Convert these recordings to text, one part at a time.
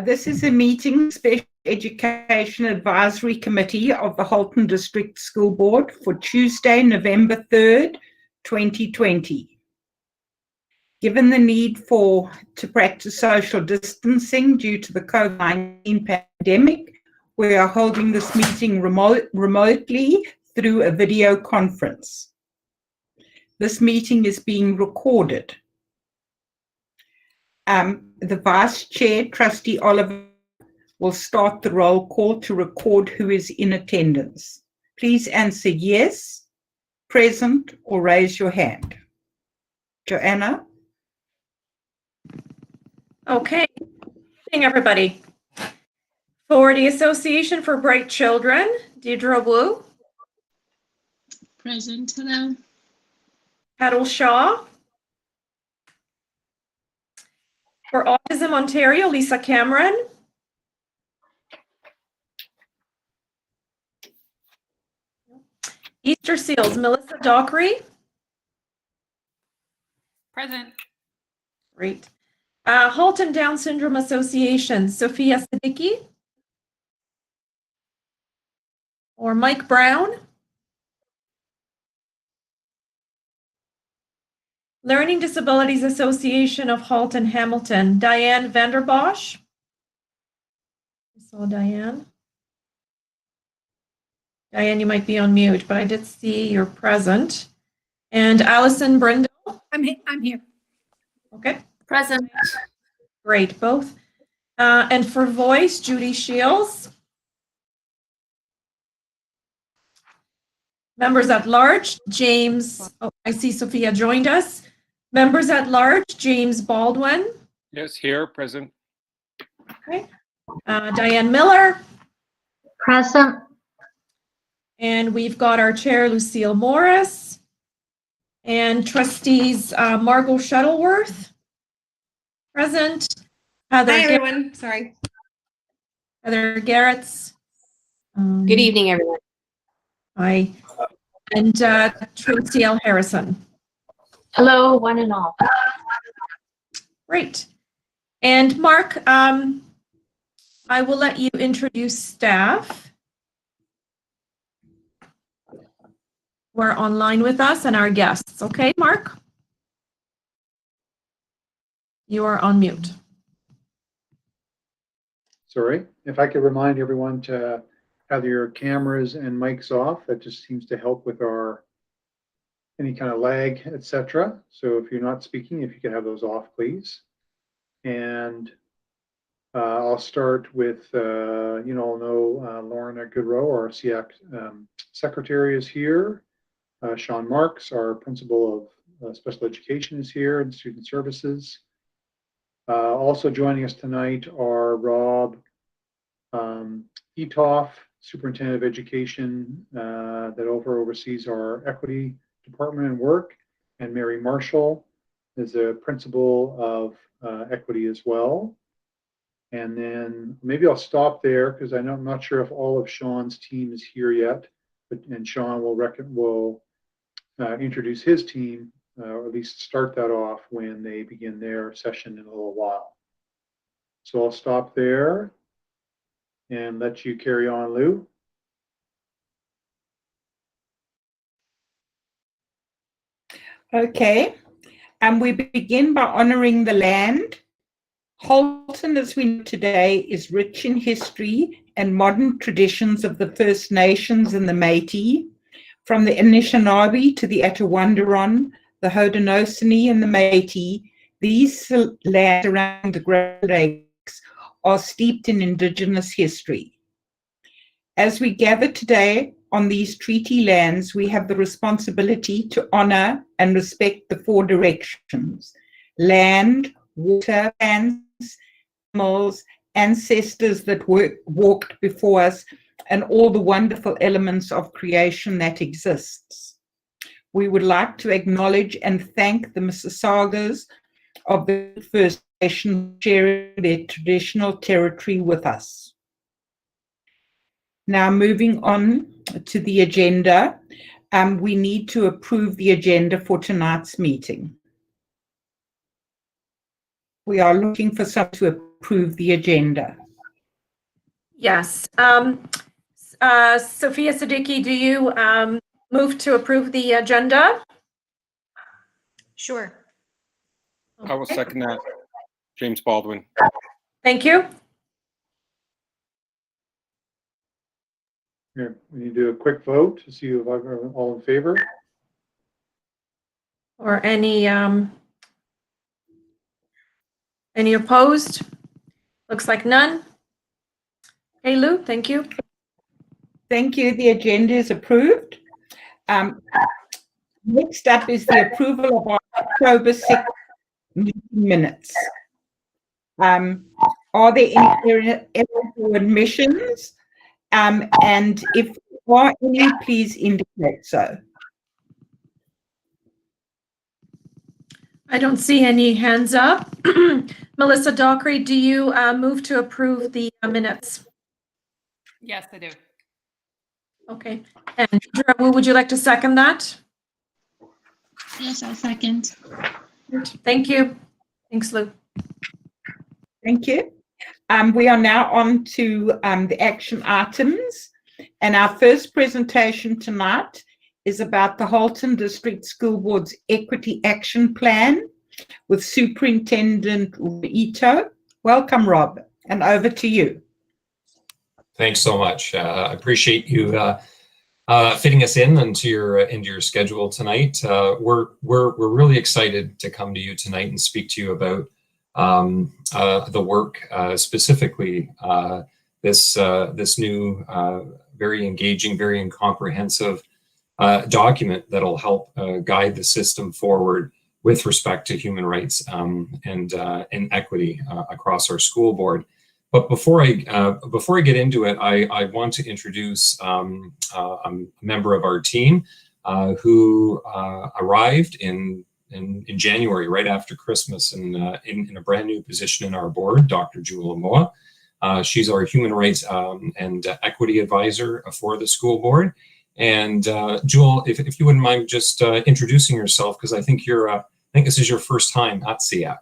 This is a meeting, Special Education Advisory Committee of the Halton District School Board for Tuesday, November 3rd, 2020. Given the need to practice social distancing due to the COVID-19 pandemic, we are holding this meeting remotely through a video conference. This meeting is being recorded. The Vice Chair, Trustee Oliver, will start the roll call to record who is in attendance. Please answer yes, present, or raise your hand. Joanna? Okay, good evening, everybody. For the Association for Bright Children, Deirdre Wu. Present, hello. Petal Shaw. For Autism Ontario, Lisa Cameron. Easter Seals, Melissa Dockery. Present. Great. Halton Down Syndrome Association, Sophia Siddiqui. Or Mike Brown. Learning Disabilities Association of Halton Hamilton, Diane Vanderbosch. I saw Diane. Diane, you might be on mute, but I did see you're present. And Allison Brindle. I'm here. Okay. Present. Great, both. And for voice, Judy Shields. Members at large, James, oh, I see Sophia joined us. Members at large, James Baldwin. Yes, here, present. Okay. Diane Miller. Present. And we've got our chair, Lucille Morris. And trustees, Margot Shuttleworth. Present. Heather. Hi, everyone. Sorry. Heather Garrett's. Good evening, everyone. Hi. And Tracy L. Harrison. Hello, one and all. Great. And Mark, I will let you introduce staff who are online with us and our guests. Okay, Mark? You are on mute. Sorry, if I could remind everyone to have your cameras and mics off. That just seems to help with any kind of lag, etc. So if you're not speaking, if you could have those off, please. And I'll start with, you all know Lorna Goodrow, our SEAC secretary, is here. Sean Marks, our principal of special education, is here, and student services. Also joining us tonight are Rob Etoff, superintendent of education, that oversees our equity department and work, and Mary Marshall is a principal of equity as well. And then maybe I'll stop there because I'm not sure if all of Sean's team is here yet, and Sean will introduce his team, or at least start that off when they begin their session in a little while. So I'll stop there and let you carry on, Lou. Okay, and we begin by honoring the land. Halton, as we know today, is rich in history and modern traditions of the First Nations and the Métis, from the Anishinaabe to the Atawandurun, the Haudenosaunee and the Métis. These lands around the Great Lakes are steeped in Indigenous history. As we gather today on these treaty lands, we have the responsibility to honor and respect the four directions: land, water, plants, animals, ancestors that walked before us, and all the wonderful elements of creation that exists. We would like to acknowledge and thank the Mississaugas of the First Nation sharing their traditional territory with us. Now, moving on to the agenda, we need to approve the agenda for tonight's meeting. We are looking for someone to approve the agenda. Yes. Sophia Siddiqui, do you move to approve the agenda? Sure. I will second that. James Baldwin. Thank you. Here, we need to do a quick vote to see if I'm all in favor. Or any opposed? Looks like none. Hey, Lou, thank you. Thank you. The agenda is approved. Next up is the approval of our October 6th meeting minutes. Are there any errors or admissions? And if there are any, please indicate so. I don't see any hands up. Melissa Dockery, do you move to approve the minutes? Yes, I do. Okay. And Deidre Wu, would you like to second that? Yes, I'll second. Thank you. Thanks, Lou. Thank you. We are now on to the action items. And our first presentation tonight is about the Halton District School Board's Equity Action Plan with Superintendent Ito. Welcome, Rob, and over to you. Thanks so much. I appreciate you fitting us into your schedule tonight. We're really excited to come to you tonight and speak to you about the work, specifically this new, very engaging, very comprehensive document that'll help guide the system forward with respect to human rights and equity across our school board. But before I get into it, I want to introduce a member of our team who arrived in January, right after Christmas, in a brand new position in our board, Dr. Jewel Amoa. She's our human rights and equity advisor for the school board. And Jewel, if you wouldn't mind just introducing yourself, because I think this is your first time at SEAC.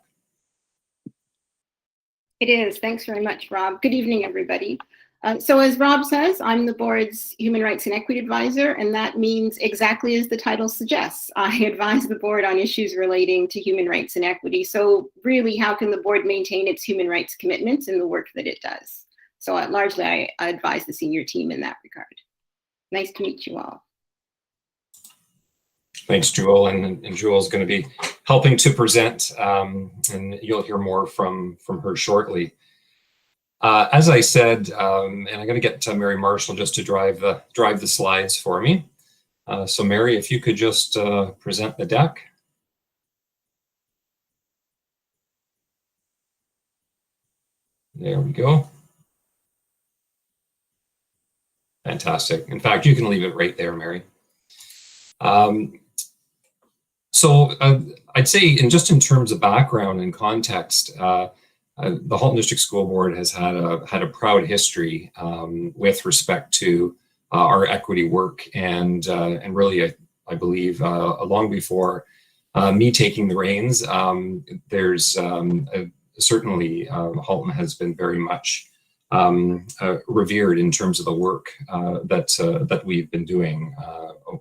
It is. Thanks very much, Rob. Good evening, everybody. So as Rob says, I'm the board's Human Rights and Equity Advisor, and that means exactly as the title suggests. I advise the board on issues relating to human rights and equity. So really, how can the board maintain its human rights commitments in the work that it does? So largely, I advise the senior team in that regard. Nice to meet you all. Thanks, Jewel. And Jewel's going to be helping to present, and you'll hear more from her shortly. As I said, and I'm going to get to Mary Marshall just to drive the slides for me. So Mary, if you could just present the deck. There we go. Fantastic. In fact, you can leave it right there, Mary. So I'd say, in terms of background and context, the Halton District School Board has had a proud history with respect to our equity work, and really, I believe, long before me taking the reins, there's certainly Halton has been very much revered in terms of the work that we've been doing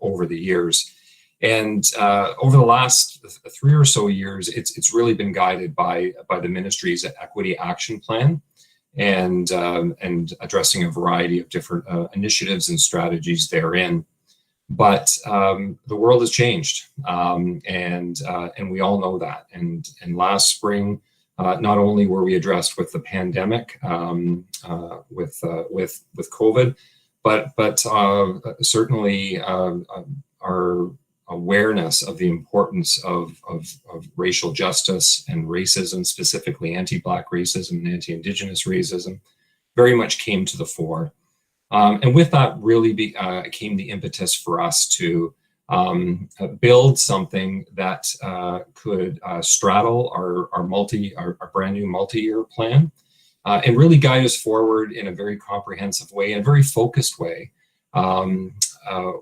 over the years. And over the last 3 or so years, it's really been guided by the ministry's Equity Action Plan, and addressing a variety of different initiatives and strategies therein. But the world has changed, and we all know that. And last spring, not only were we addressed with the pandemic, with COVID, but certainly our awareness of the importance of racial justice and racism, specifically anti-Black racism and anti-Indigenous racism, very much came to the fore. And with that really came the impetus for us to build something that could straddle our brand new multi-year plan, and really guide us forward in a very comprehensive way and a very focused way,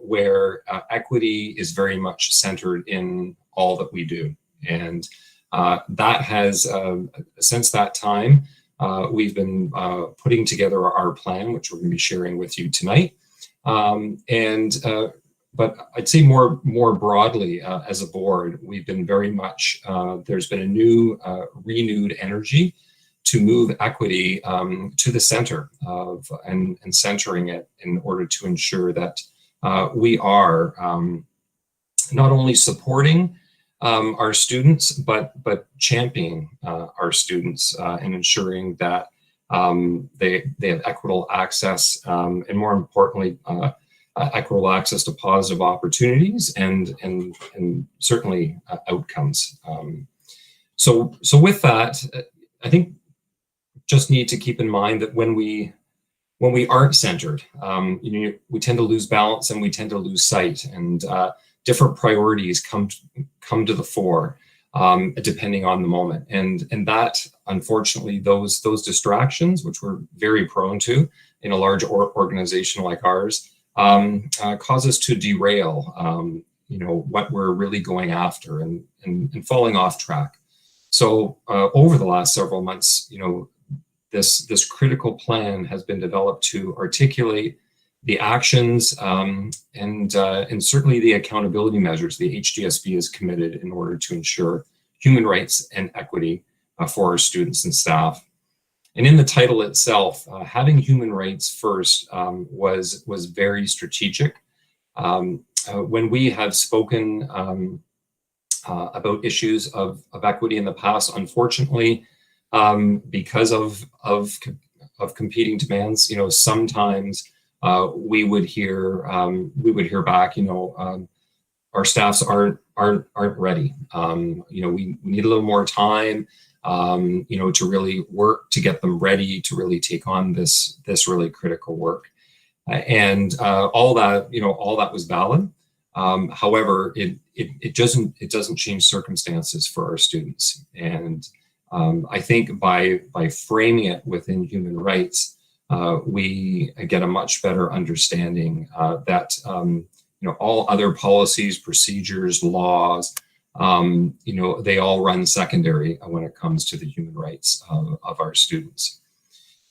where equity is very much centered in all that we do. And That has, since that time, we've been putting together our plan, which we're going to be sharing with you tonight. But I'd say more broadly, as a board, we've been very much, there's been a new, renewed energy to move equity to the center of and centering it in order to ensure that we are not only supporting our students, but championing our students and ensuring that they have equitable access and, more importantly, equitable access to positive opportunities and certainly outcomes. So with that, I think just need to keep in mind that when we aren't centered, we tend to lose balance and we tend to lose sight, and different priorities come to the fore depending on the moment, and that, unfortunately, those distractions, which we're very prone to in a large organization like ours, cause us to derail what we're really going after and falling off track. So over the last several months, this critical plan has been developed to articulate the actions and certainly the accountability measures the HDSB is committed in order to ensure human rights and equity for our students and staff. And in the title itself, having human rights first was very strategic. When we have spoken about issues of equity in the past, unfortunately, because of competing demands, sometimes we would hear back, our staffs aren't ready. We need a little more time, to really work to get them ready to really take on this really critical work. And all that was valid. However, it doesn't change circumstances for our students. And I think by framing it within human rights, we get a much better understanding that all other policies, procedures, laws, they all run secondary when it comes to the human rights of our students.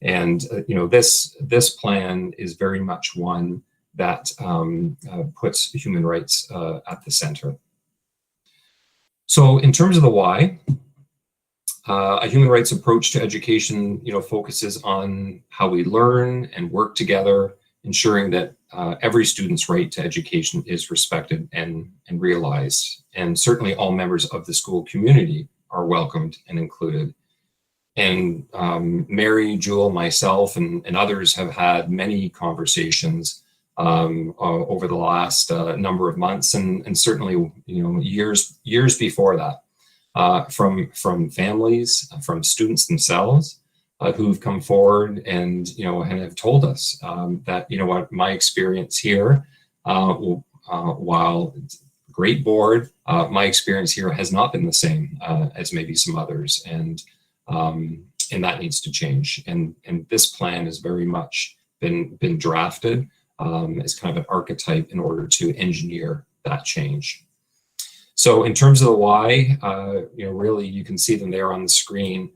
And this plan is very much one that puts human rights at the center. So in terms of the why, a human rights approach to education, focuses on how we learn and work together, ensuring that every student's right to education is respected and realized. And certainly all members of the school community are welcomed and included. And Mary, Jewel, myself, and others have had many conversations over the last number of months, and certainly years before that, from families, from students themselves, who've come forward and have told us that my experience here, while great board, my experience here has not been the same as maybe some others, and that needs to change. And this plan has very much been drafted as kind of an archetype in order to engineer that change. So in terms of the why, really you can see them there on the screen.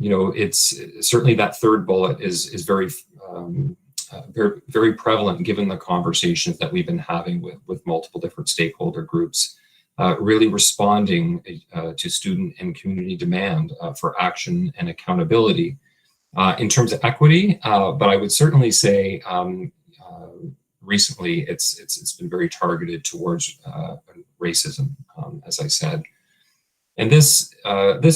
It's certainly that third bullet is very very prevalent given the conversations that we've been having with multiple different stakeholder groups, really responding to student and community demand for action and accountability in terms of equity. But I would certainly say recently it's been very targeted towards racism, as I said. And this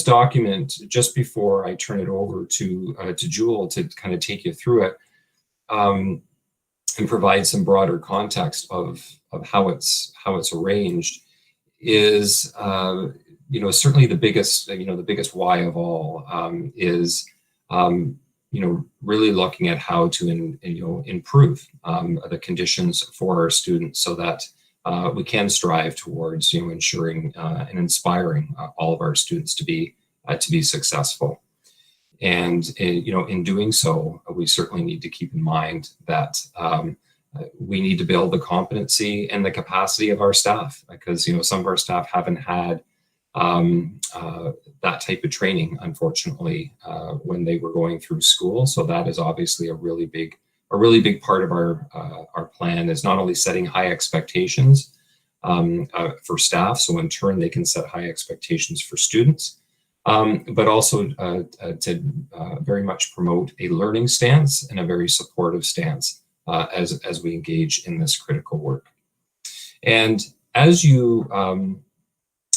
document, just before I turn it over to Jewel to kind of take you through it and provide some broader context of how it's arranged, is certainly the biggest why of all is really looking at how to improve the conditions for our students so that we can strive towards ensuring and inspiring all of our students to be successful. And in doing so, we certainly need to keep in mind that we need to build the competency and the capacity of our staff, because some of our staff haven't had that type of training, unfortunately, when they were going through school. So that is obviously a really big part of our plan, is not only setting high expectations for staff, so in turn they can set high expectations for students, but also to very much promote a learning stance and a very supportive stance as we engage in this critical work. And as you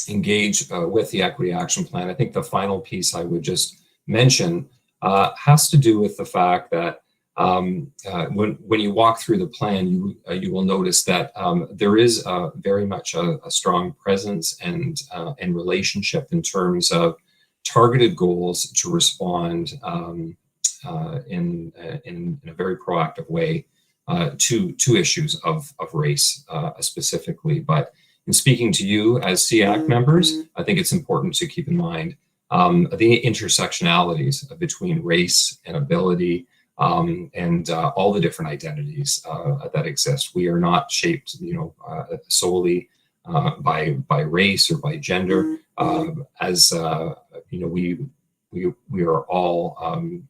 engage with the Equity Action Plan, I think the final piece I would just mention has to do with the fact that when you walk through the plan, you will notice that there is very much a strong presence and relationship in terms of targeted goals to respond in a very proactive way to issues of race specifically. But in speaking to you as SEAC members, I think it's important to keep in mind the intersectionalities between race and ability, and all the different identities that exist. We are not shaped, solely by race or by gender. As we are all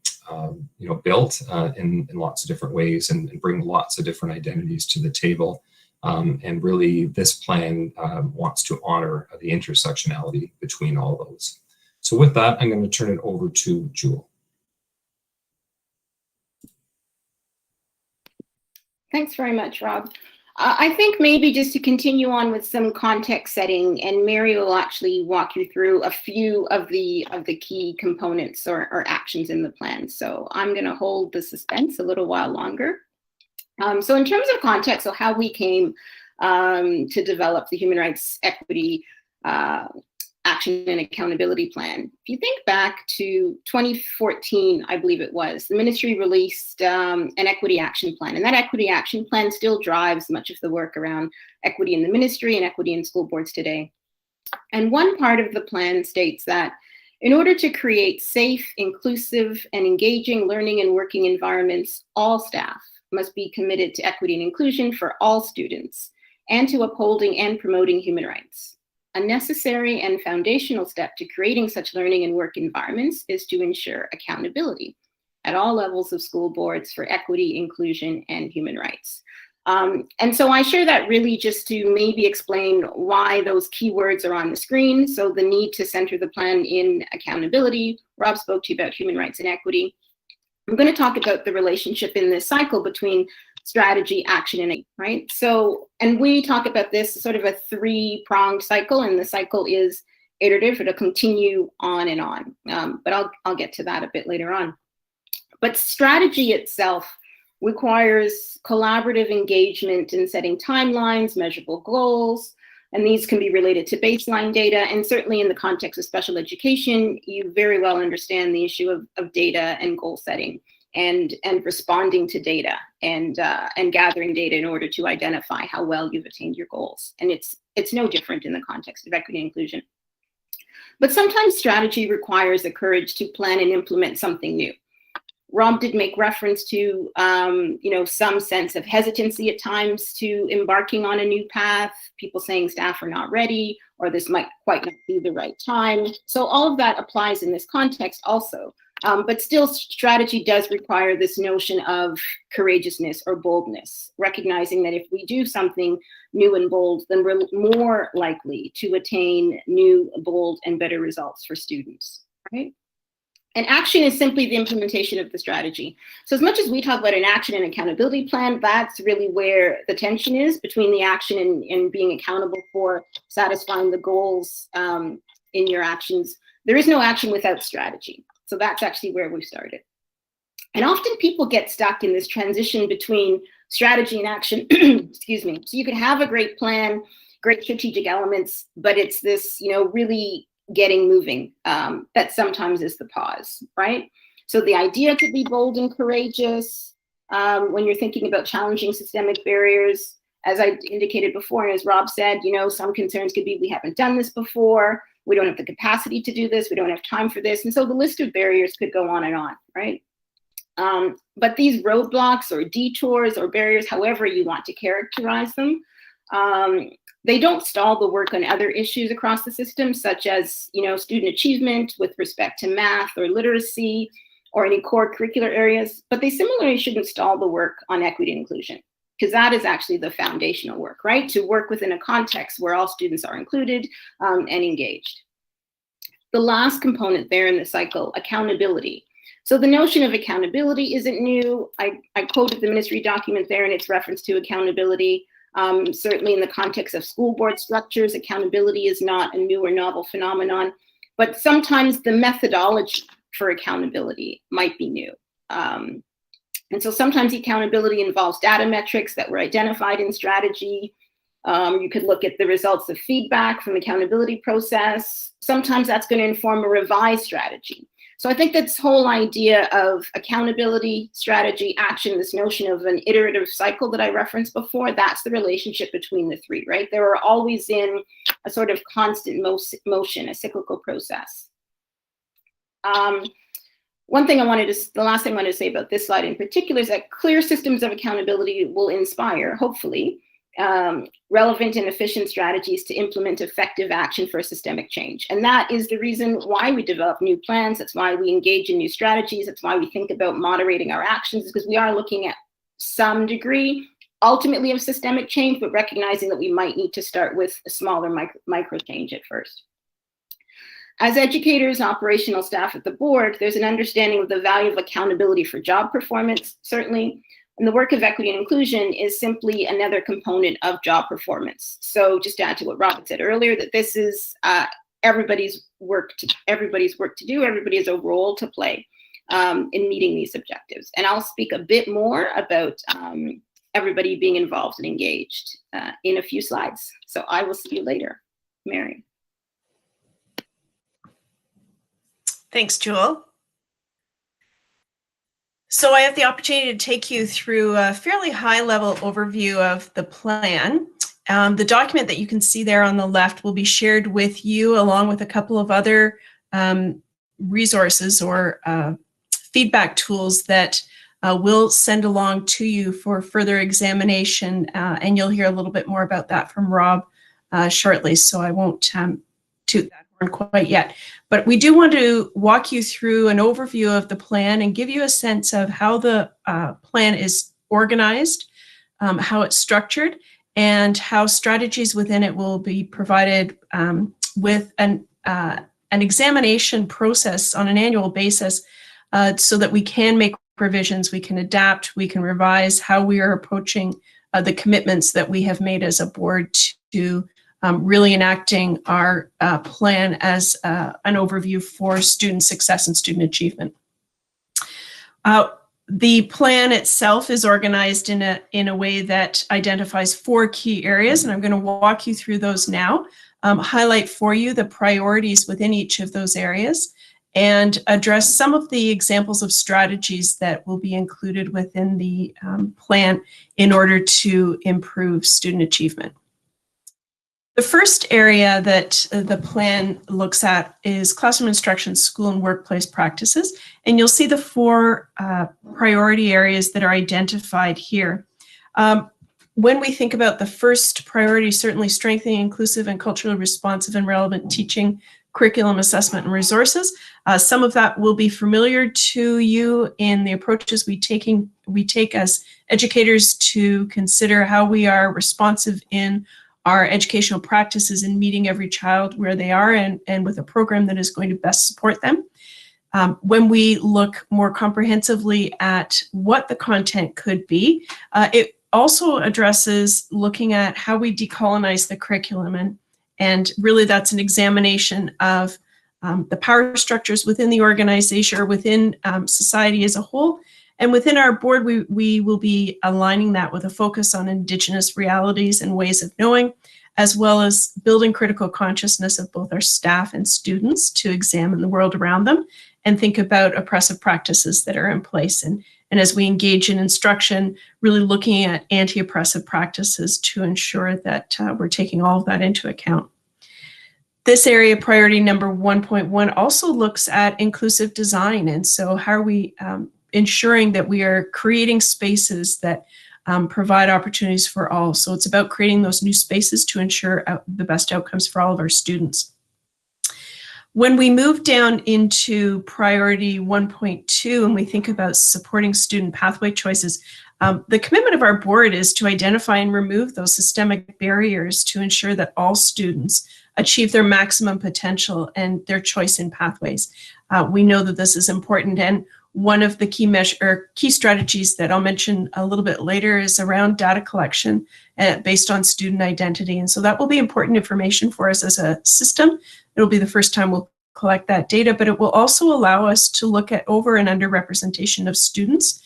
built in lots of different ways and bring lots of different identities to the table. And really, this plan wants to honor the intersectionality between all those. So with that, I'm going to turn it over to Jewel. Thanks very much, Rob. I think maybe just to continue on with some context setting, and Mary will actually walk you through a few of the key components or actions in the plan. So I'm going to hold the suspense a little while longer. So in terms of context, so how we came to develop the Human Rights Equity Action and Accountability Plan. If you think back to 2014, I believe it was, the ministry released an Equity Action Plan. And that Equity Action Plan still drives much of the work around equity in the ministry and equity in school boards today. And one part of the plan states that in order to create safe, inclusive, and engaging learning and working environments, all staff must be committed to equity and inclusion for all students and to upholding and promoting human rights. A necessary and foundational step to creating such learning and work environments is to ensure accountability at all levels of school boards for equity, inclusion, and human rights. And so I share that really just to maybe explain why those keywords are on the screen. So the need to center the plan in accountability. Rob spoke to you about human rights and equity. I'm going to talk about the relationship in this cycle between strategy, action, and right. So, and we talk about this sort of a three-pronged cycle, and the cycle is iterative. It'll continue on and on, but I'll get to that a bit later on. But strategy itself requires collaborative engagement in setting timelines, measurable goals, and these can be related to baseline data. And certainly in the context of special education, you very well understand the issue of data and goal setting and responding to data and gathering data in order to identify how well you've attained your goals. And it's no different in the context of equity and inclusion. But sometimes strategy requires the courage to plan and implement something new. Rob did make reference to, some sense of hesitancy at times to embarking on a new path, people saying staff are not ready, or this might quite not be the right time. So all of that applies in this context also. But still, strategy does require this notion of courageousness or boldness, recognizing that if we do something new and bold, then we're more likely to attain new, bold, and better results for students, right? And action is simply the implementation of the strategy. So as much as we talk about an action and accountability plan, that's really where the tension is between the action and being accountable for satisfying the goals in your actions. There is no action without strategy. So that's actually where we started. And often people get stuck in this transition between strategy and action, excuse me. So you can have a great plan, great strategic elements, but it's this, really getting moving that sometimes is the pause, right? So the idea could be bold and courageous when you're thinking about challenging systemic barriers. As I indicated before, and as Rob said, some concerns could be we haven't done this before, we don't have the capacity to do this, we don't have time for this. And so the list of barriers could go on and on, right? But these roadblocks or detours or barriers, however you want to characterize them, They don't stall the work on other issues across the system, such as, student achievement with respect to math or literacy or any core curricular areas, but they similarly shouldn't stall the work on equity and inclusion, because that is actually the foundational work, right? To work within a context where all students are included and engaged. The last component there in the cycle, accountability. So the notion of accountability isn't new. I quoted the ministry document there and its reference to accountability. Certainly in the context of school board structures, accountability is not a new or novel phenomenon, but sometimes the methodology for accountability might be new. And so sometimes accountability involves data metrics that were identified in strategy. You could look at the results of feedback from the accountability process. Sometimes that's going to inform a revised strategy. So I think this whole idea of accountability, strategy, action, this notion of an iterative cycle that I referenced before, that's the relationship between the three, right? They were always in a sort of constant motion, a cyclical process. The last thing I wanted to say about this slide in particular is that clear systems of accountability will inspire, hopefully, relevant and efficient strategies to implement effective action for systemic change. And that is the reason why we develop new plans. That's why we engage in new strategies. That's why we think about moderating our actions, because we are looking at some degree, ultimately, of systemic change, but recognizing that we might need to start with a smaller micro change at first. As educators and operational staff at the board, there's an understanding of the value of accountability for job performance, certainly. And the work of equity and inclusion is simply another component of job performance. So just to add to what Robert said earlier, that this is everybody's work to do. Everybody has a role to play in meeting these objectives. And I'll speak a bit more about everybody being involved and engaged in a few slides. So I will see you later. Mary. Thanks, Jewel. So I have the opportunity to take you through a fairly high-level overview of the plan. The document that you can see there on the left will be shared with you along with a couple of other resources or feedback tools that we'll send along to you for further examination, and you'll hear a little bit more about that from Rob shortly, so I won't toot that horn quite yet. But we do want to walk you through an overview of the plan and give you a sense of how the plan is organized, how it's structured, and how strategies within it will be provided with an examination process on an annual basis so that we can make revisions, we can adapt, we can revise how we are approaching the commitments that we have made as a board to really enacting our plan as an overview for student success and student achievement. The plan itself is organized in a way that identifies 4 key areas, and I'm going to walk you through those now, highlight for you the priorities within each of those areas, and address some of the examples of strategies that will be included within the plan in order to improve student achievement. The first area that the plan looks at is classroom instruction, school and workplace practices. And you'll see the 4 priority areas that are identified here. When we think about the first priority, certainly strengthening inclusive and culturally responsive and relevant teaching, curriculum assessment and resources. Some of that will be familiar to you in the approaches we take as educators to consider how we are responsive in our educational practices in meeting every child where they are and with a program that is going to best support them. When we look more comprehensively at what the content could be, it also addresses looking at how we decolonize the curriculum. And really that's an examination of the power structures within the organization or within society as a whole. And within our board, we will be aligning that with a focus on Indigenous realities and ways of knowing, as well as building critical consciousness of both our staff and students to examine the world around them and think about oppressive practices that are in place. And as we engage in instruction, really looking at anti-oppressive practices to ensure that we're taking all of that into account. This area, priority number 1.1, also looks at inclusive design. And so how are we ensuring that we are creating spaces that provide opportunities for all. So it's about creating those new spaces to ensure the best outcomes for all of our students. When we move down into priority 1.2 and we think about supporting student pathway choices, the commitment of our board is to identify and remove those systemic barriers to ensure that all students achieve their maximum potential and their choice in pathways. We know that this is important, and one of the key strategies that I'll mention a little bit later is around data collection based on student identity. And so that will be important information for us as a system. It'll be the first time we'll collect that data, but it will also allow us to look at over and under representation of students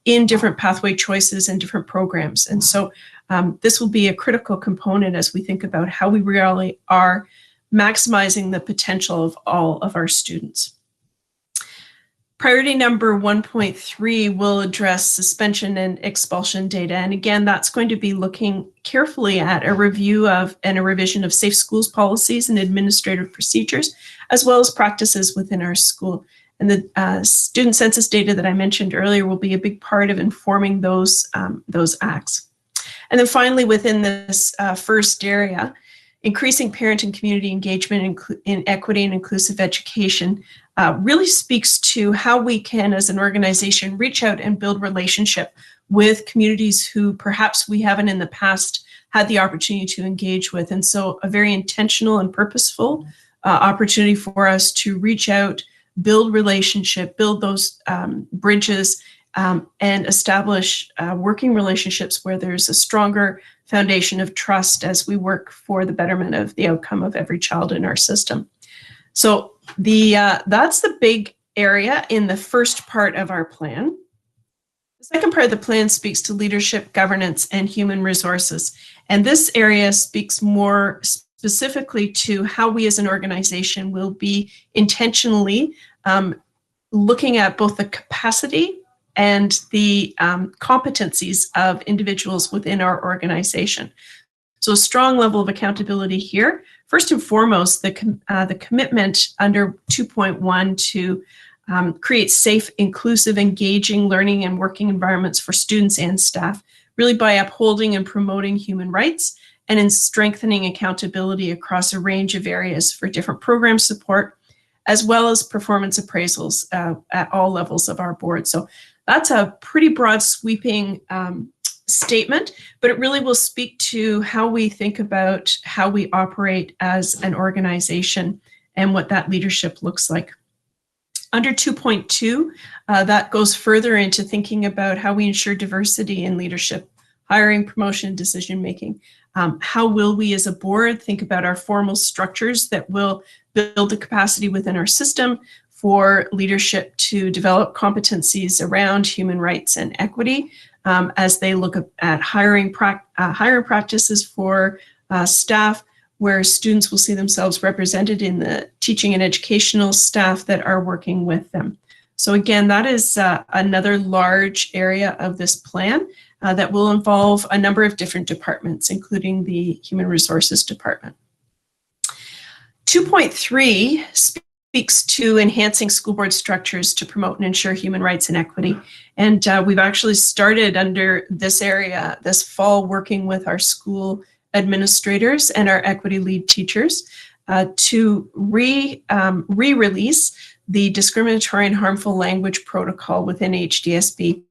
in different pathway choices and different programs. And so this will be a critical component as we think about how we really are maximizing the potential of all of our students. Priority number 1.3 will address suspension and expulsion data. And again, that's going to be looking carefully at a review of and a revision of safe schools policies and administrative procedures, as well as practices within our school. And the student census data that I mentioned earlier will be a big part of informing those acts. And then finally, within this first area, increasing parent and community engagement in equity and inclusive education really speaks to how we can, as an organization, reach out and build relationship with communities who perhaps we haven't in the past had the opportunity to engage with. And so a very intentional and purposeful opportunity for us to reach out, build relationship, build those bridges, and establish working relationships where there's a stronger foundation of trust as we work for the betterment of the outcome of every child in our system. So that's the big area in the first part of our plan. The second part of the plan speaks to leadership, governance, and human resources. And this area speaks more specifically to how we as an organization will be intentionally looking at both the capacity and the competencies of individuals within our organization. So a strong level of accountability here. First and foremost, the commitment under 2.1 to create safe, inclusive, engaging learning and working environments for students and staff, really by upholding and promoting human rights and in strengthening accountability across a range of areas for different program support, as well as performance appraisals at all levels of our board. So that's a pretty broad sweeping statement, but it really will speak to how we think about how we operate as an organization and what that leadership looks like. Under 2.2, that goes further into thinking about how we ensure diversity in leadership, hiring, promotion, decision-making. How will we as a board think about our formal structures that will build the capacity within our system for leadership to develop competencies around human rights and equity as they look at hiring practices for staff where students will see themselves represented in the teaching and educational staff that are working with them. So again, that is another large area of this plan that will involve a number of different departments, including the Human Resources Department. 2.3 speaks to enhancing school board structures to promote and ensure human rights and equity. And we've actually started under this area this fall working with our school administrators and our equity lead teachers to re-release the discriminatory and harmful language protocol within HDSB.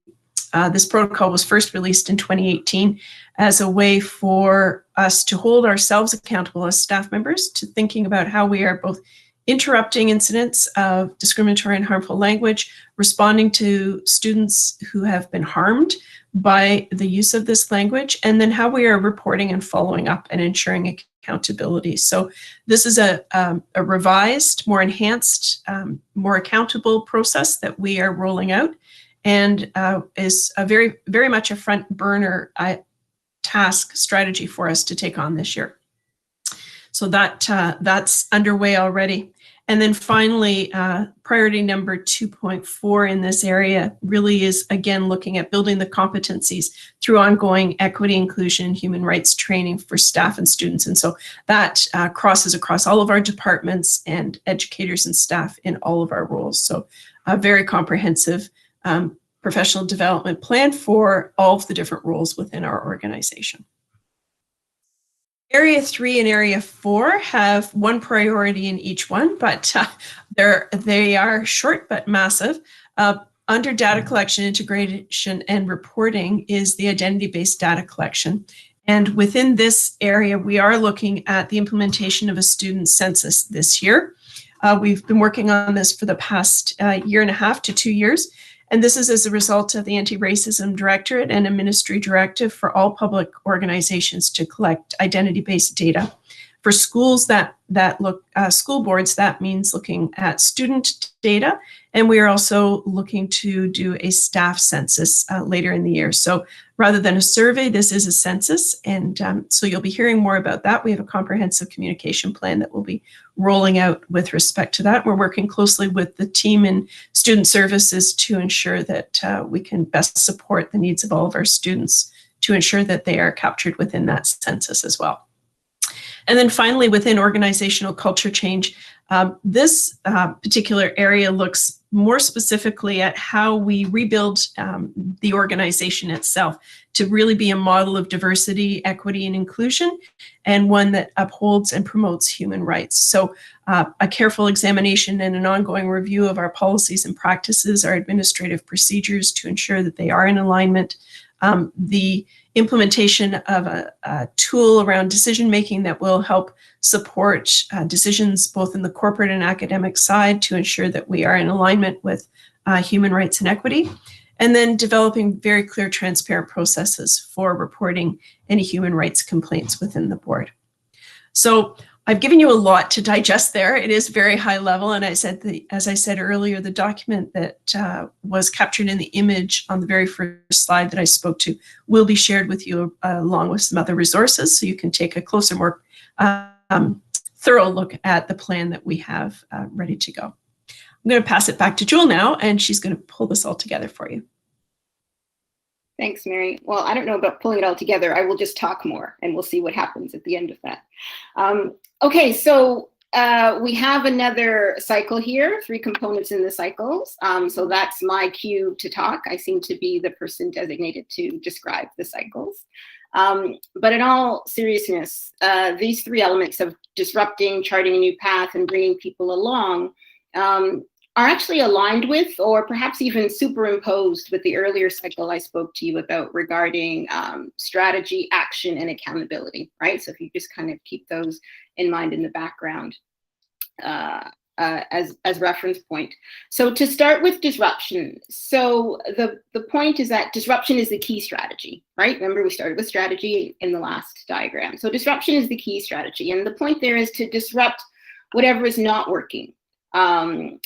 This protocol was first released in 2018 as a way for us to hold ourselves accountable as staff members to thinking about how we are both interrupting incidents of discriminatory and harmful language, responding to students who have been harmed by the use of this language, and then how we are reporting and following up and ensuring accountability. So this is a revised, more enhanced, more accountable process that we are rolling out, and is a very much a front burner task strategy for us to take on this year. So that's underway already. And then finally, priority number 2.4 in this area really is, again, looking at building the competencies through ongoing equity, inclusion, human rights training for staff and students. And so that crosses across all of our departments and educators and staff in all of our roles. So a very comprehensive professional development plan for all of the different roles within our organization. Area 3 and Area 4 have one priority in each one, but they are short but massive. Under data collection, integration, and reporting is the identity-based data collection. And within this area, we are looking at the implementation of a student census this year. We've been working on this for the past year and a half to 2 years. And this is as a result of the Anti-Racism Directorate and a ministry directive for all public organizations to collect identity-based data. For schools school boards, that means looking at student data. And we are also looking to do a staff census later in the year. So rather than a survey, this is a census. And so you'll be hearing more about that. We have a comprehensive communication plan that we'll be rolling out with respect to that. We're working closely with the team in student services to ensure that we can best support the needs of all of our students to ensure that they are captured within that census as well. And then finally, within organizational culture change, this particular area looks more specifically at how we rebuild the organization itself to really be a model of diversity, equity, and inclusion, and one that upholds and promotes human rights. So a careful examination and an ongoing review of our policies and practices, our administrative procedures to ensure that they are in alignment, the implementation of a tool around decision-making that will help support decisions both in the corporate and academic side to ensure that we are in alignment with human rights and equity, and then developing very clear, transparent processes for reporting any human rights complaints within the board. So I've given you a lot to digest there. It is very high level. And as I said earlier, the document that was captured in the image on the very first slide that I spoke to will be shared with you along with some other resources. So you can take a closer, more thorough look at the plan that we have ready to go. I'm going to pass it back to Jewel now, and she's going to pull this all together for you. Thanks, Mary. Well, I don't know about pulling it all together. I will just talk more and we'll see what happens at the end of that. Okay, so we have another cycle here, 3 components in the cycles. So that's my cue to talk. I seem to be the person designated to describe the cycles. But in all seriousness, these 3 elements of disrupting, charting a new path, and bringing people along are actually aligned with, or perhaps even superimposed with the earlier cycle I spoke to you about regarding strategy, action, and accountability, right? So if you just kind of keep those in mind in the background as reference point. So to start with disruption. So the point is that disruption is the key strategy, right? Remember, we started with strategy in the last diagram. So disruption is the key strategy. And the point there is to disrupt whatever is not working. Or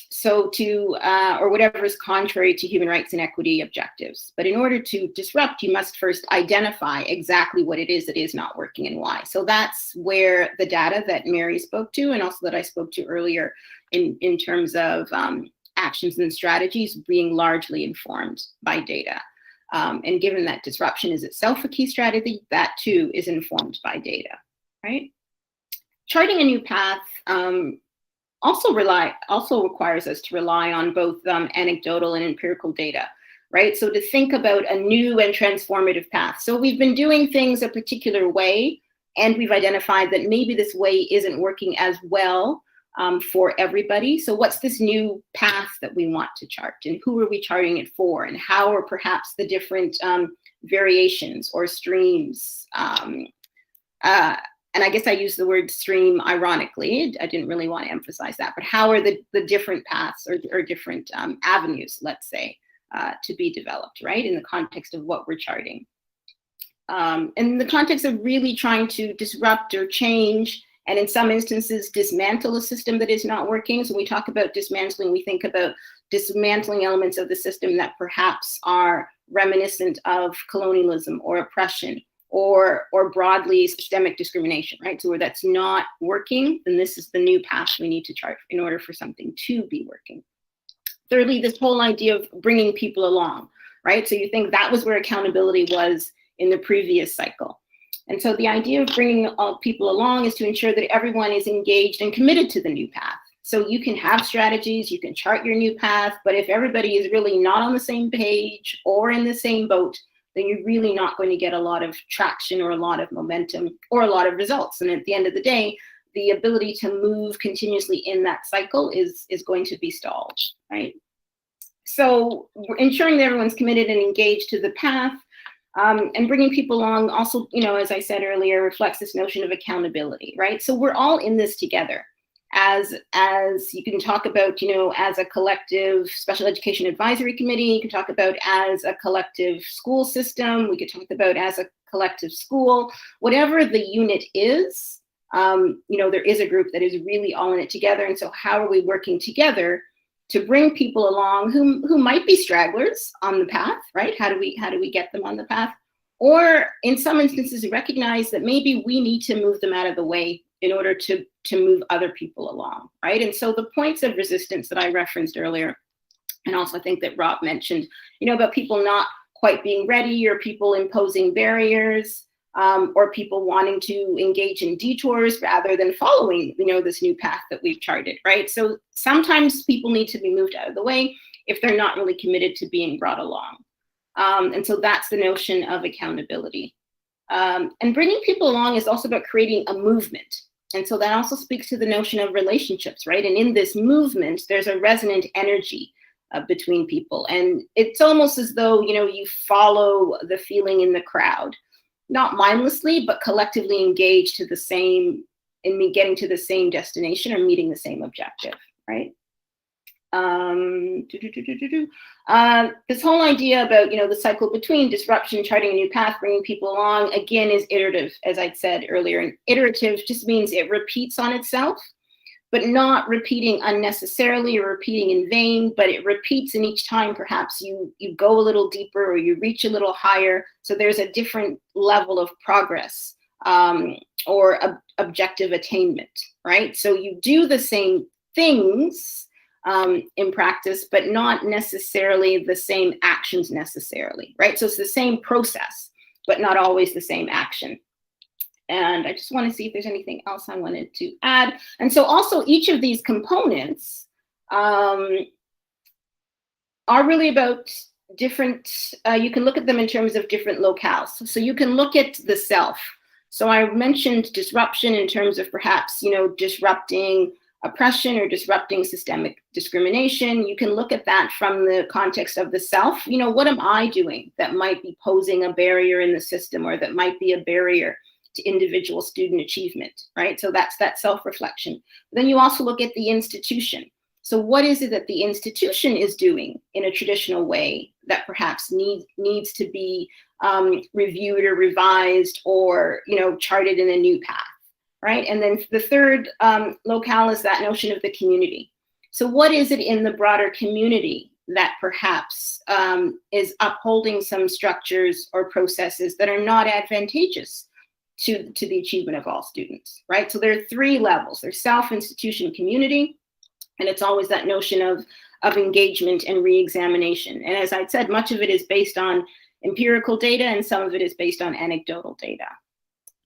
whatever is contrary to human rights and equity objectives. But in order to disrupt, you must first identify exactly what it is that is not working and why. So that's where the data that Mary spoke to, and also that I spoke to earlier in terms of actions and strategies being largely informed by data. And given that disruption is itself a key strategy, that too is informed by data, right? Charting a new path also requires us to rely on both anecdotal and empirical data, right? So to think about a new and transformative path. So we've been doing things a particular way, and we've identified that maybe this way isn't working as well for everybody. So what's this new path that we want to chart, and who are we charting it for, and how are perhaps the different variations or streams? And I guess I use the word stream ironically. I didn't really want to emphasize that, but how are the different paths or different avenues, let's say, to be developed, right, in the context of what we're charting? In the context of really trying to disrupt or change, and in some instances, dismantle a system that is not working. So when we talk about dismantling, we think about dismantling elements of the system that perhaps are reminiscent of colonialism or oppression, or broadly systemic discrimination, right? So where that's not working, then this is the new path we need to chart in order for something to be working. Thirdly, this whole idea of bringing people along, right? So you think that was where accountability was in the previous cycle. And so the idea of bringing all people along is to ensure that everyone is engaged and committed to the new path. So you can have strategies, you can chart your new path, but if everybody is really not on the same page or in the same boat, then you're really not going to get a lot of traction or a lot of momentum or a lot of results. And at the end of the day, the ability to move continuously in that cycle is going to be stalled, right? So ensuring that everyone's committed and engaged to the path, and bringing people along also, you know, as I said earlier, reflects this notion of accountability, right? So we're all in this together. As you can talk about, you know, as a collective special education advisory committee, you can talk about as a collective school system, we could talk about as a collective school, whatever the unit is, you know, there is a group that is really all in it together. And so how are we working together to bring people along who might be stragglers on the path, right? How do we get them on the path? Or in some instances, recognize that maybe we need to move them out of the way in order to move other people along, right? And so the points of resistance that I referenced earlier, and also I think that Rob mentioned, you know, about people not quite being ready or people imposing barriers, or people wanting to engage in detours rather than following, you know, this new path that we've charted, right? So sometimes people need to be moved out of the way if they're not really committed to being brought along. And so that's the notion of accountability. And bringing people along is also about creating a movement. And so that also speaks to the notion of relationships, right? And in this movement, there's a resonant energy between people. And it's almost as though, you know, you follow the feeling in the crowd, not mindlessly, but collectively engaged to the same, in getting to the same destination or meeting the same objective, right? This whole idea about, you know, the cycle between disruption, charting a new path, bringing people along, again, is iterative, as I'd said earlier. And iterative just means it repeats on itself, but not repeating unnecessarily or repeating in vain, but it repeats, and each time perhaps you go a little deeper or you reach a little higher. So there's a different level of progress or objective attainment, right? So you do the same things in practice, but not necessarily the same actions necessarily, right? So it's the same process, but not always the same action. And I just want to see if there's anything else I wanted to add. And so also each of these components are really about different, you can look at them in terms of different locales. So you can look at the self. So I mentioned disruption in terms of perhaps, you know, disrupting oppression or disrupting systemic discrimination. You can look at that from the context of the self. You know, what am I doing that might be posing a barrier in the system or that might be a barrier to individual student achievement, right? So that's that self-reflection. Then you also look at the institution. So what is it that the institution is doing in a traditional way that perhaps needs to be reviewed or revised or, you know, charted in a new path, right? And then the third locale is that notion of the community. So what is it in the broader community that perhaps is upholding some structures or processes that are not advantageous to the achievement of all students, right? So there are three levels. There's self, institution, community, and it's always that notion of engagement and re-examination. And as I said, much of it is based on empirical data and some of it is based on anecdotal data.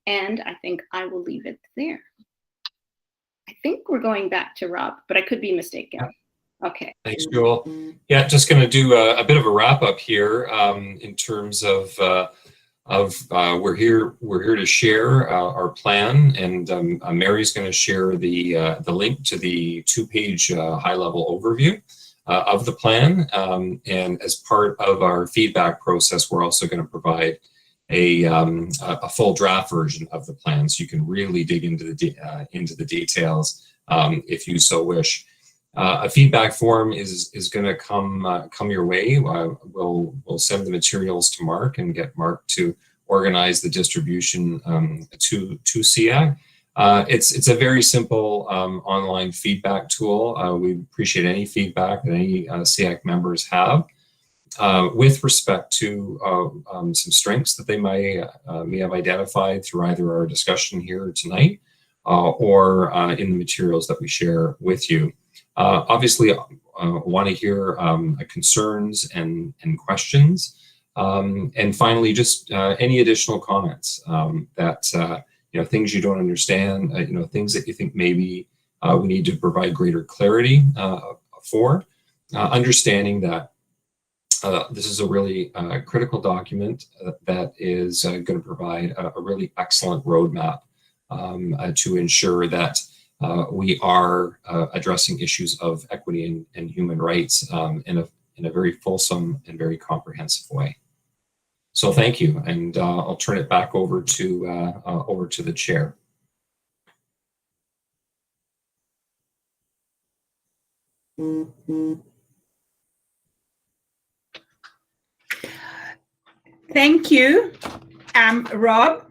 And I think I will leave it there. I think we're going back to Rob, but I could be mistaken. Okay. Thanks, Joel. Yeah, just going to do a bit of a wrap up here in terms of we're here to share our plan, and Mary's going to share the link to the 2-page high-level overview of the plan. And as part of our feedback process, we're also going to provide a full draft version of the plan, so you can really dig into the details if you so wish. A feedback form is going to come your way. We'll send the materials to Mark and get Mark to organize the distribution to SEAC. It's a very simple online feedback tool. We appreciate any feedback that any SEAC members have with respect to some strengths that they may have identified through either our discussion here tonight or in the materials that we share with you. Obviously, want to hear concerns and questions, and finally, just any additional comments that you know, things you don't understand, you know, things that you think maybe we need to provide greater clarity for, understanding that this is a really critical document that is going to provide a really excellent roadmap to ensure that we are addressing issues of equity and human rights in a very fulsome and very comprehensive way. So thank you, and I'll turn it back over to the chair. Thank you, Rob,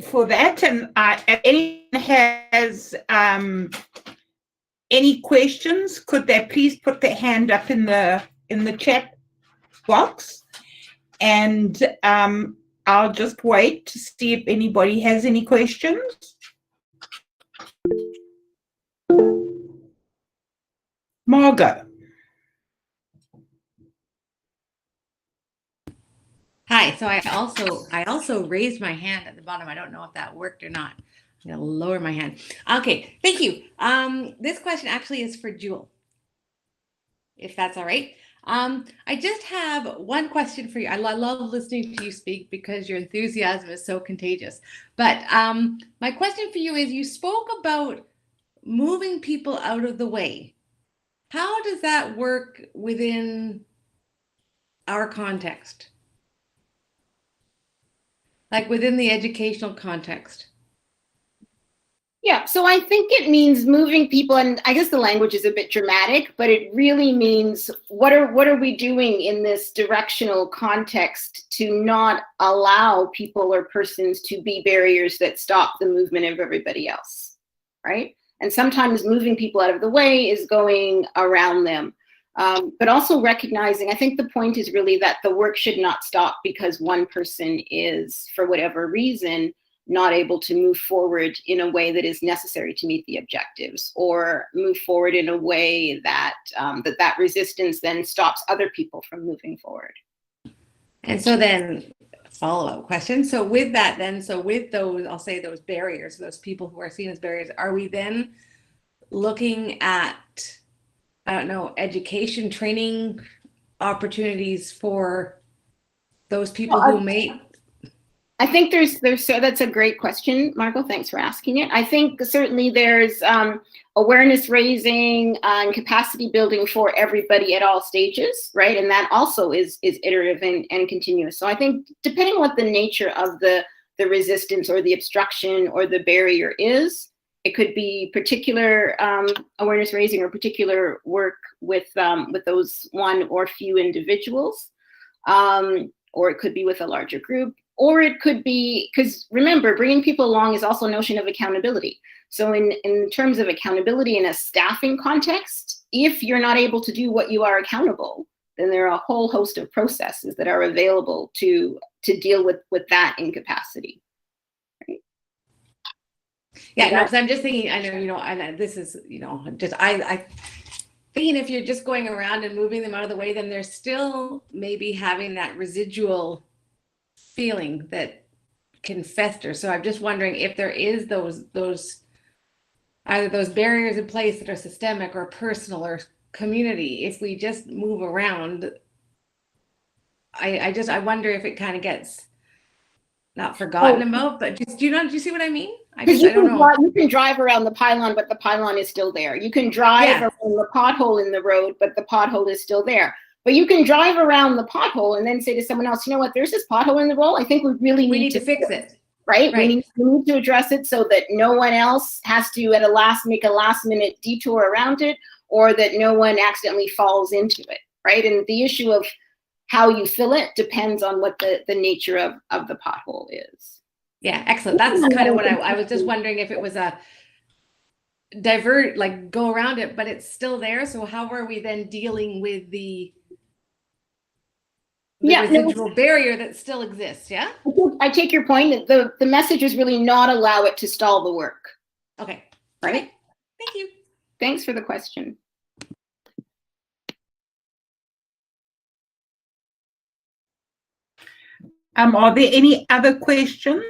for that. And if anyone has any questions, could they please put their hand up in the chat box, and I'll just wait to see if anybody has any questions. Margot. Hi. So I also raised my hand at the bottom. I don't know if that worked or not. I'm gonna lower my hand. Okay, thank you. This question actually is for Jewel, if that's all right. I just have one question for you. I love listening to you speak because your enthusiasm is so contagious. But my question for you is, you spoke about moving people out of the way. How does that work within our context? Like within the educational context? Yeah, so I think it means moving people, and I guess the language is a bit dramatic, but it really means what are we doing in this directional context to not allow people or persons to be barriers that stop the movement of everybody else, right? And sometimes moving people out of the way is going around them. But also recognizing, I think the point is really that the work should not stop because one person is, for whatever reason, not able to move forward in a way that is necessary to meet the objectives, or move forward in a way that that resistance then stops other people from moving forward. And so then, follow-up question. So with that then, so with those, I'll say those barriers, those people who are seen as barriers, are we then looking at, I don't know, education, training opportunities for those people who may... I think there's so that's a great question, Margot. Thanks for asking it. I think certainly there's awareness raising and capacity building for everybody at all stages, right? And that also is iterative and continuous. So I think depending what the nature of the resistance or the obstruction or the barrier is, it could be particular awareness raising or particular work with those one or few individuals, or it could be with a larger group. Or it could be, because remember, bringing people along is also a notion of accountability. So in terms of accountability in a staffing context, if you're not able to do what you are accountable, then there are a whole host of processes that are available to deal with that incapacity. Right? Yeah, no, because I'm just thinking, I know, and this is, just I thinking if you're just going around and moving them out of the way, then they're still maybe having that residual feeling that can fester. So I'm just wondering if there is those either those barriers in place that are systemic or personal or community. If we just move around, I wonder if it kind of gets not forgotten about, but just do you see what I mean? I don't know. You can drive around the pylon, but the pylon is still there. You can drive around the pothole in the road, but the pothole is still there. But you can drive around the pothole and then say to someone else, you know what, there's this pothole in the road. I think we really need to fix it. Right? We need to address it so that no one else has to make a last minute detour around it, or that no one accidentally falls into it, right? And the issue of how you fill it depends on what the nature of the pothole is. Yeah, excellent. That's kind of what I was just wondering, if it was a go around it, but it's still there. So how are we then dealing with the residual barrier that still exists? Yeah, I take your point. The message is really not allow it to stall the work. Okay, right. Okay. Thank you. Thanks for the question. Are there any other questions?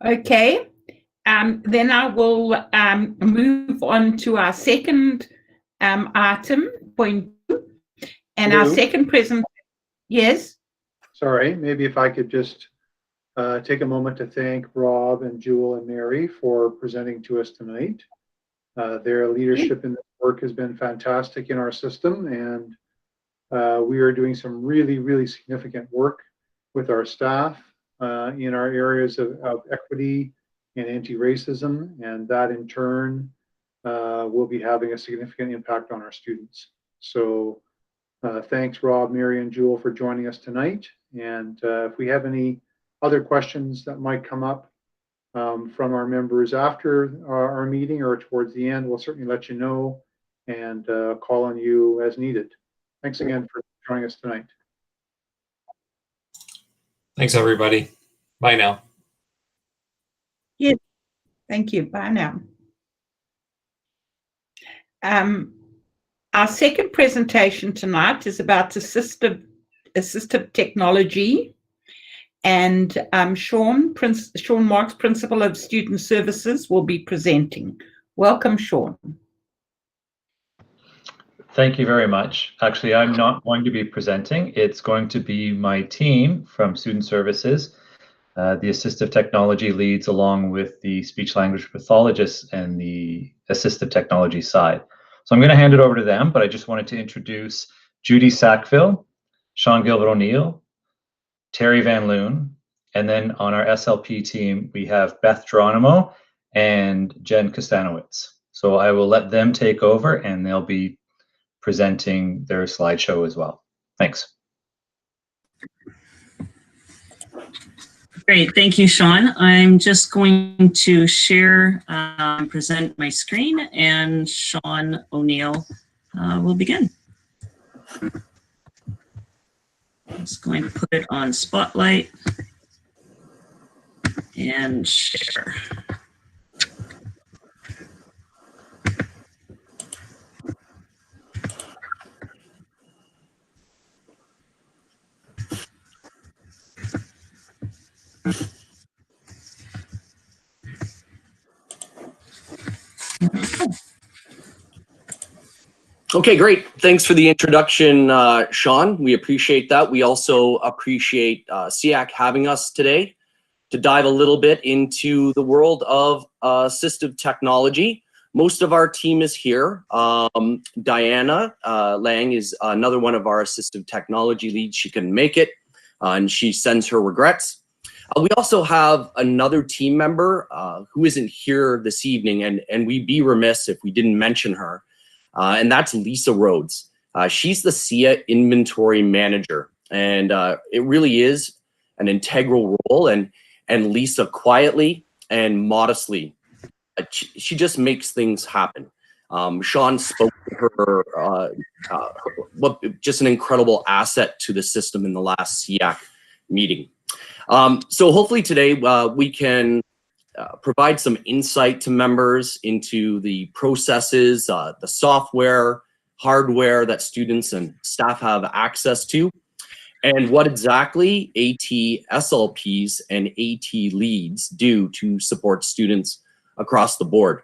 Okay. Then I will move on to our second item, point 2. And our Lou? second present, yes? Sorry, maybe if I could just take a moment to thank Rob and Jewel and Mary for presenting to us tonight. Their leadership in this work has been fantastic in our system, and we are doing some really, really significant work with our staff in our areas of equity and anti-racism, and that in turn will be having a significant impact on our students. So thanks, Rob, Mary, and Jewel for joining us tonight. And if we have any other questions that might come up from our members after our meeting or towards the end, we'll certainly let you know and call on you as needed. Thanks again for joining us tonight. Thanks, everybody. Bye now. Yes. Thank you. Bye now. Our second presentation tonight is about assistive technology. And Sean Marks, Principal of Student Services, will be presenting. Welcome, Sean. Thank you very much. Actually, I'm not going to be presenting. It's going to be my team from Student Services, the assistive technology leads along with the speech language pathologists and the assistive technology side. So I'm going to hand it over to them, but I just wanted to introduce Judy Sackville, Sean Gilbert O'Neill, Terry Van Loon, and then on our SLP team, we have Beth Geronimo and Jen Kostanowitz. So I will let them take over and they'll be presenting their slideshow as well. Thanks. Great, thank you, Sean. I'm just going to share, present my screen, and Sean O'Neill will begin. I'm just going to put it on Spotlight and share. Okay, great. Thanks for the introduction, Sean. We appreciate that. We also appreciate SEAC having us today to dive a little bit into the world of assistive technology. Most of our team is here. Diana Lang is another one of our assistive technology leads. She couldn't make it, and she sends her regrets. We also have another team member who isn't here this evening, and we'd be remiss if we didn't mention her. And that's Lisa Rhodes. She's the SIA inventory manager, and it really is an integral role. And Lisa quietly and modestly, she just makes things happen. Sean spoke to her, just an incredible asset to the system in the last SEAC meeting. So hopefully today we can provide some insight to members into the processes, the software, hardware that students and staff have access to, and what exactly AT SLPs and AT leads do to support students across the board.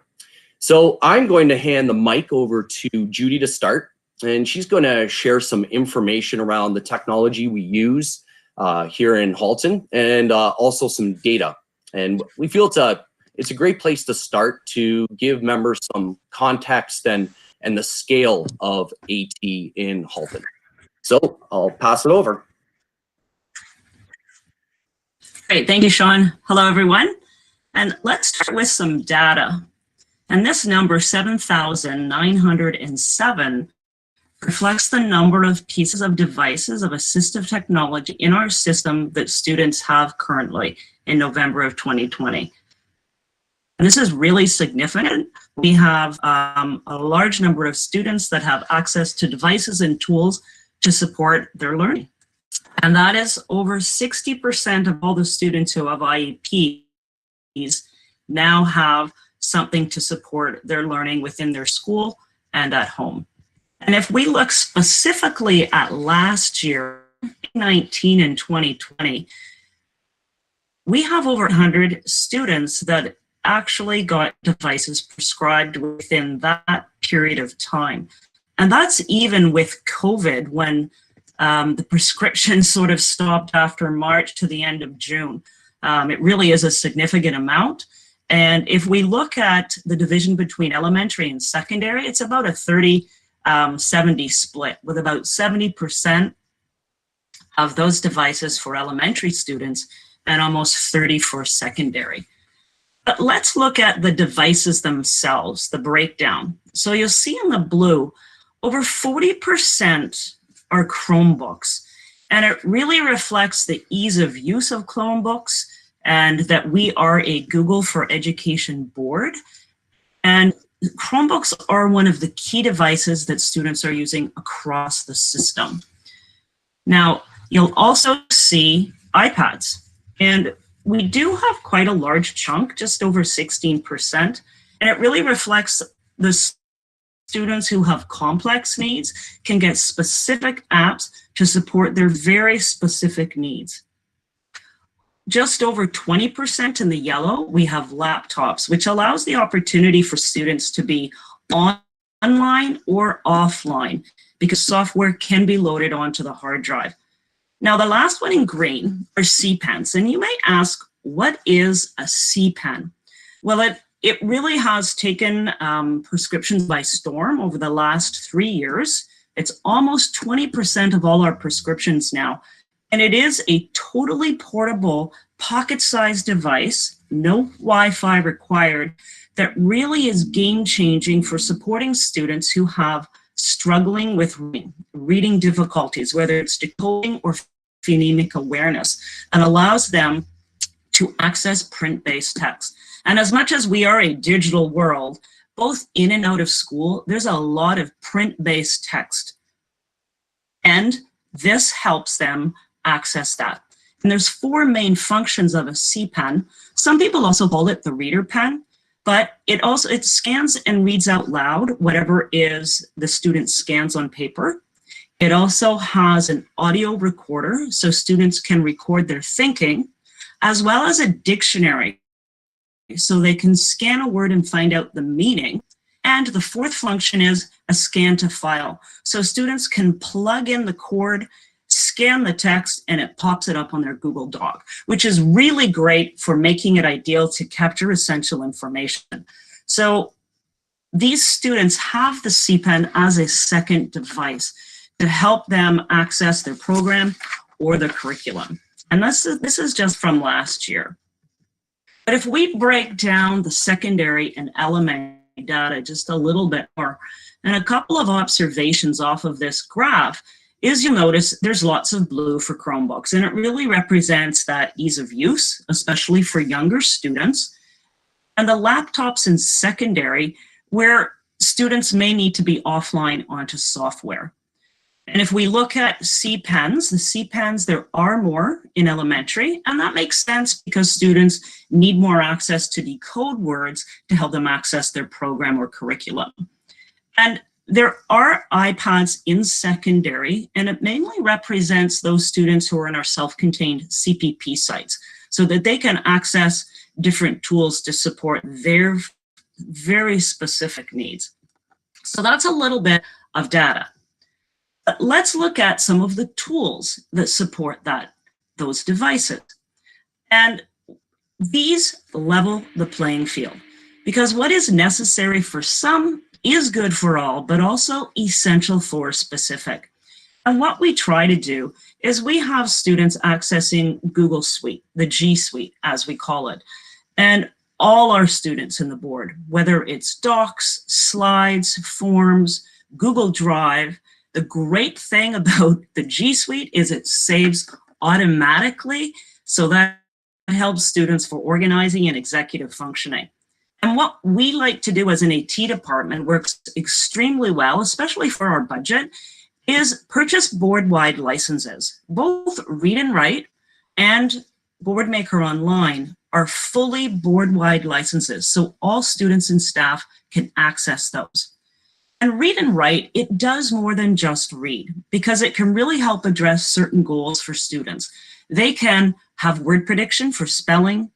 So I'm going to hand the mic over to Judy to start, and she's going to share some information around the technology we use here in Halton, and also some data. And we feel it's a great place to start to give members some context and the scale of AT in Halton. So I'll pass it over. Great, thank you, Sean. Hello, everyone. And let's start with some data. And this number, 7,907, reflects the number of pieces of devices of assistive technology in our system that students have currently in November of 2020. And this is really significant. We have a large number of students that have access to devices and tools to support their learning. And that is over 60% of all the students who have IEPs now have something to support their learning within their school and at home. And if we look specifically at last year, 2019 and 2020, we have over 100 students that actually got devices prescribed within that period of time. And that's even with COVID, when the prescription sort of stopped after March to the end of June. It really is a significant amount. And if we look at the division between elementary and secondary, it's about a 30-70 split, with about 70% of those devices for elementary students and almost 30 for secondary. But let's look at the devices themselves, the breakdown. So you'll see in the blue, over 40% are Chromebooks. And it really reflects the ease of use of Chromebooks, and that we are a Google for Education board. And Chromebooks are one of the key devices that students are using across the system. Now, you'll also see iPads. And we do have quite a large chunk, just over 16%. And it really reflects the students who have complex needs can get specific apps to support their very specific needs. Just over 20% in the yellow, we have laptops, which allows the opportunity for students to be online or offline, because software can be loaded onto the hard drive. Now, the last one in green are C-pens, and you might ask, what is a C-pen? Well, it really has taken prescriptions by storm over the last 3 years. It's almost 20% of all our prescriptions now. And it is a totally portable, pocket-sized device, no Wi-Fi required, that really is game-changing for supporting students who have struggling with reading difficulties, whether it's decoding or phonemic awareness, and allows them to access print-based text. And as much as we are a digital world, both in and out of school, there's a lot of print-based text. And this helps them access that. And there's 4 main functions of a C-pen. Some people also call it the reader pen, but it scans and reads out loud whatever is the student scans on paper. It also has an audio recorder, so students can record their thinking, as well as a dictionary, so they can scan a word and find out the meaning. And the 4th function is a scan to file. So students can plug in the cord, scan the text, and it pops it up on their Google Doc, which is really great for making it ideal to capture essential information. So these students have the C-pen as a second device to help them access their program or their curriculum. And this is just from last year. But if we break down the secondary and elementary data just a little bit more, and a couple of observations off of this graph is, you'll notice there's lots of blue for Chromebooks, and it really represents that ease of use, especially for younger students. And the laptops in secondary, where students may need to be offline onto software. And if we look at C-pens, the C-pens, there are more in elementary, and that makes sense because students need more access to decode words to help them access their program or curriculum. And there are iPads in secondary, and it mainly represents those students who are in our self-contained CPP sites, so that they can access different tools to support their very specific needs. So that's a little bit of data. But let's look at some of the tools that support those devices. And these level the playing field, because what is necessary for some is good for all, but also essential for specific. And what we try to do is we have students accessing Google Suite, the G Suite, as we call it. And all our students in the board, whether it's docs, slides, forms, Google Drive, the great thing about the G Suite is it saves automatically, so that helps students for organizing and executive functioning. And what we like to do as an AT department works extremely well, especially for our budget, is purchase board-wide licenses. Both Read and Write and BoardMaker Online are fully board-wide licenses, so all students and staff can access those. And Read and Write, it does more than just read, because it can really help address certain goals for students. They can have word prediction for spelling.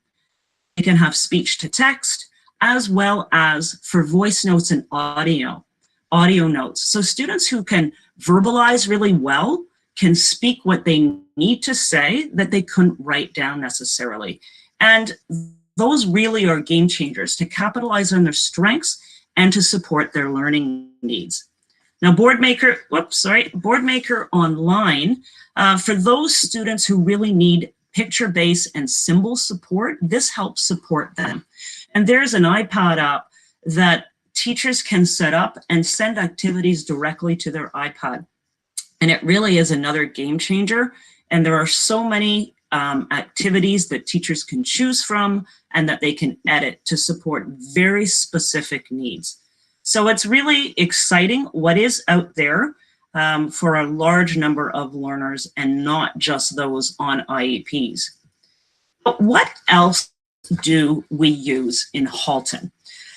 They can have speech to text, as well as for voice notes and audio notes. So students who can verbalize really well can speak what they need to say that they couldn't write down necessarily. And those really are game changers to capitalize on their strengths and to support their learning needs. Now, BoardMaker Online, for those students who really need picture-based and symbol support, this helps support them. And there's an iPad app that teachers can set up and send activities directly to their iPad. And it really is another game changer. And there are so many activities that teachers can choose from and that they can edit to support very specific needs. So it's really exciting what is out there for a large number of learners and not just those on IEPs. But what else do we use in Halton?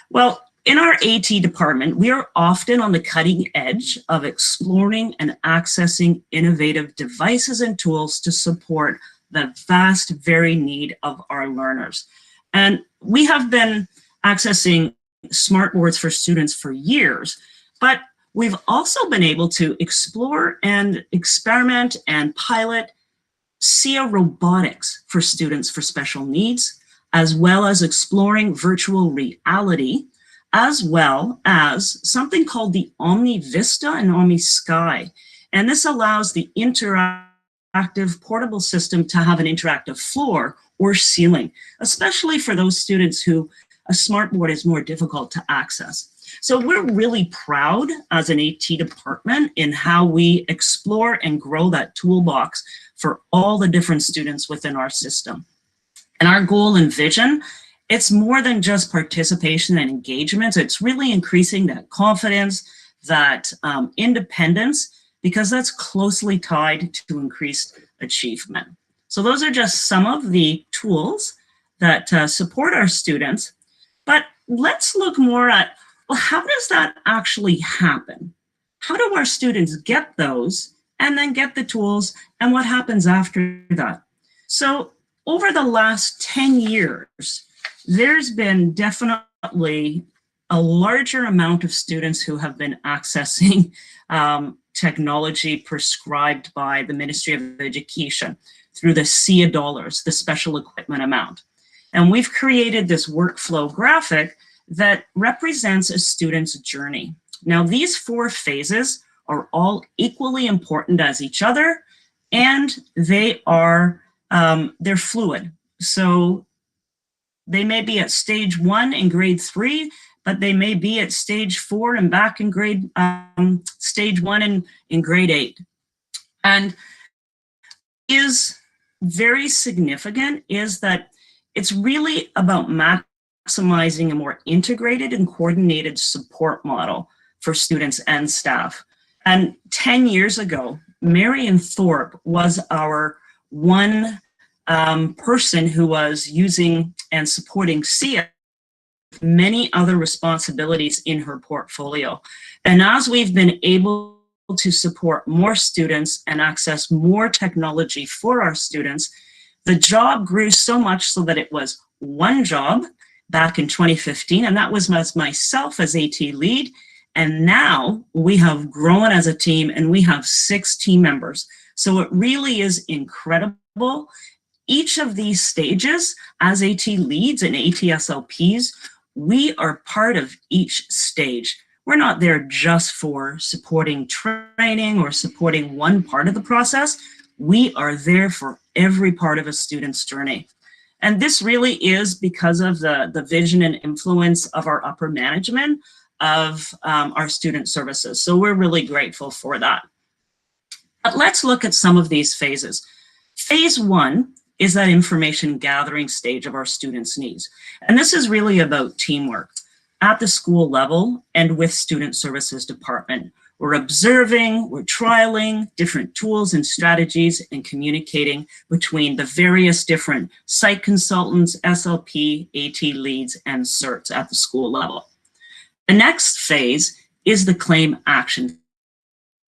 Well, in our AT department, we are often on the cutting edge of exploring and accessing innovative devices and tools to support the vast, varied need of our learners. And we have been accessing smart boards for students for years, but we've also been able to explore and experiment and pilot SIA robotics for students for special needs, as well as exploring virtual reality, as well as something called the Omni Vista and Omni Sky. And this allows the interactive portable system to have an interactive floor or ceiling, especially for those students who a smartboard is more difficult to access. So we're really proud as an AT department in how we explore and grow that toolbox for all the different students within our system. And our goal and vision, it's more than just participation and engagement. It's really increasing that confidence, that independence, because that's closely tied to increased achievement. So those are just some of the tools that support our students. But let's look more at, well, how does that actually happen? How do our students get those and then get the tools, and what happens after that? So over the last 10 years, there's been definitely a larger amount of students who have been accessing technology prescribed by the Ministry of Education through the SIA dollars, the special equipment amount. And we've created this workflow graphic that represents a student's journey. Now, these 4 phases are all equally important as each other, and they are they're fluid. So they may be at stage 1 in grade 3, but they may be at stage 4 and back in grade stage 1 in grade 8. And is very significant is that it's really about maximizing a more integrated and coordinated support model for students and staff. And 10 years ago, Marion Thorpe was our one person who was using and supporting SIA, many other responsibilities in her portfolio. And as we've been able to support more students and access more technology for our students, the job grew so much so that it was one job back in 2015, and that was myself as AT lead. And now we have grown as a team and we have 6 team members. So it really is incredible. Each of these stages as AT leads and ATSLPs, we are part of each stage. We're not there just for supporting training or supporting one part of the process. We are there for every part of a student's journey. And this really is because of the vision and influence of our upper management of our student services. So we're really grateful for that. But let's look at some of these phases. Phase 1 is that information gathering stage of our students' needs. And this is really about teamwork at the school level and with student services department. We're observing, we're trialing different tools and strategies and communicating between the various different site consultants, SLP, AT leads, and CERTs at the school level. The next phase is the claim action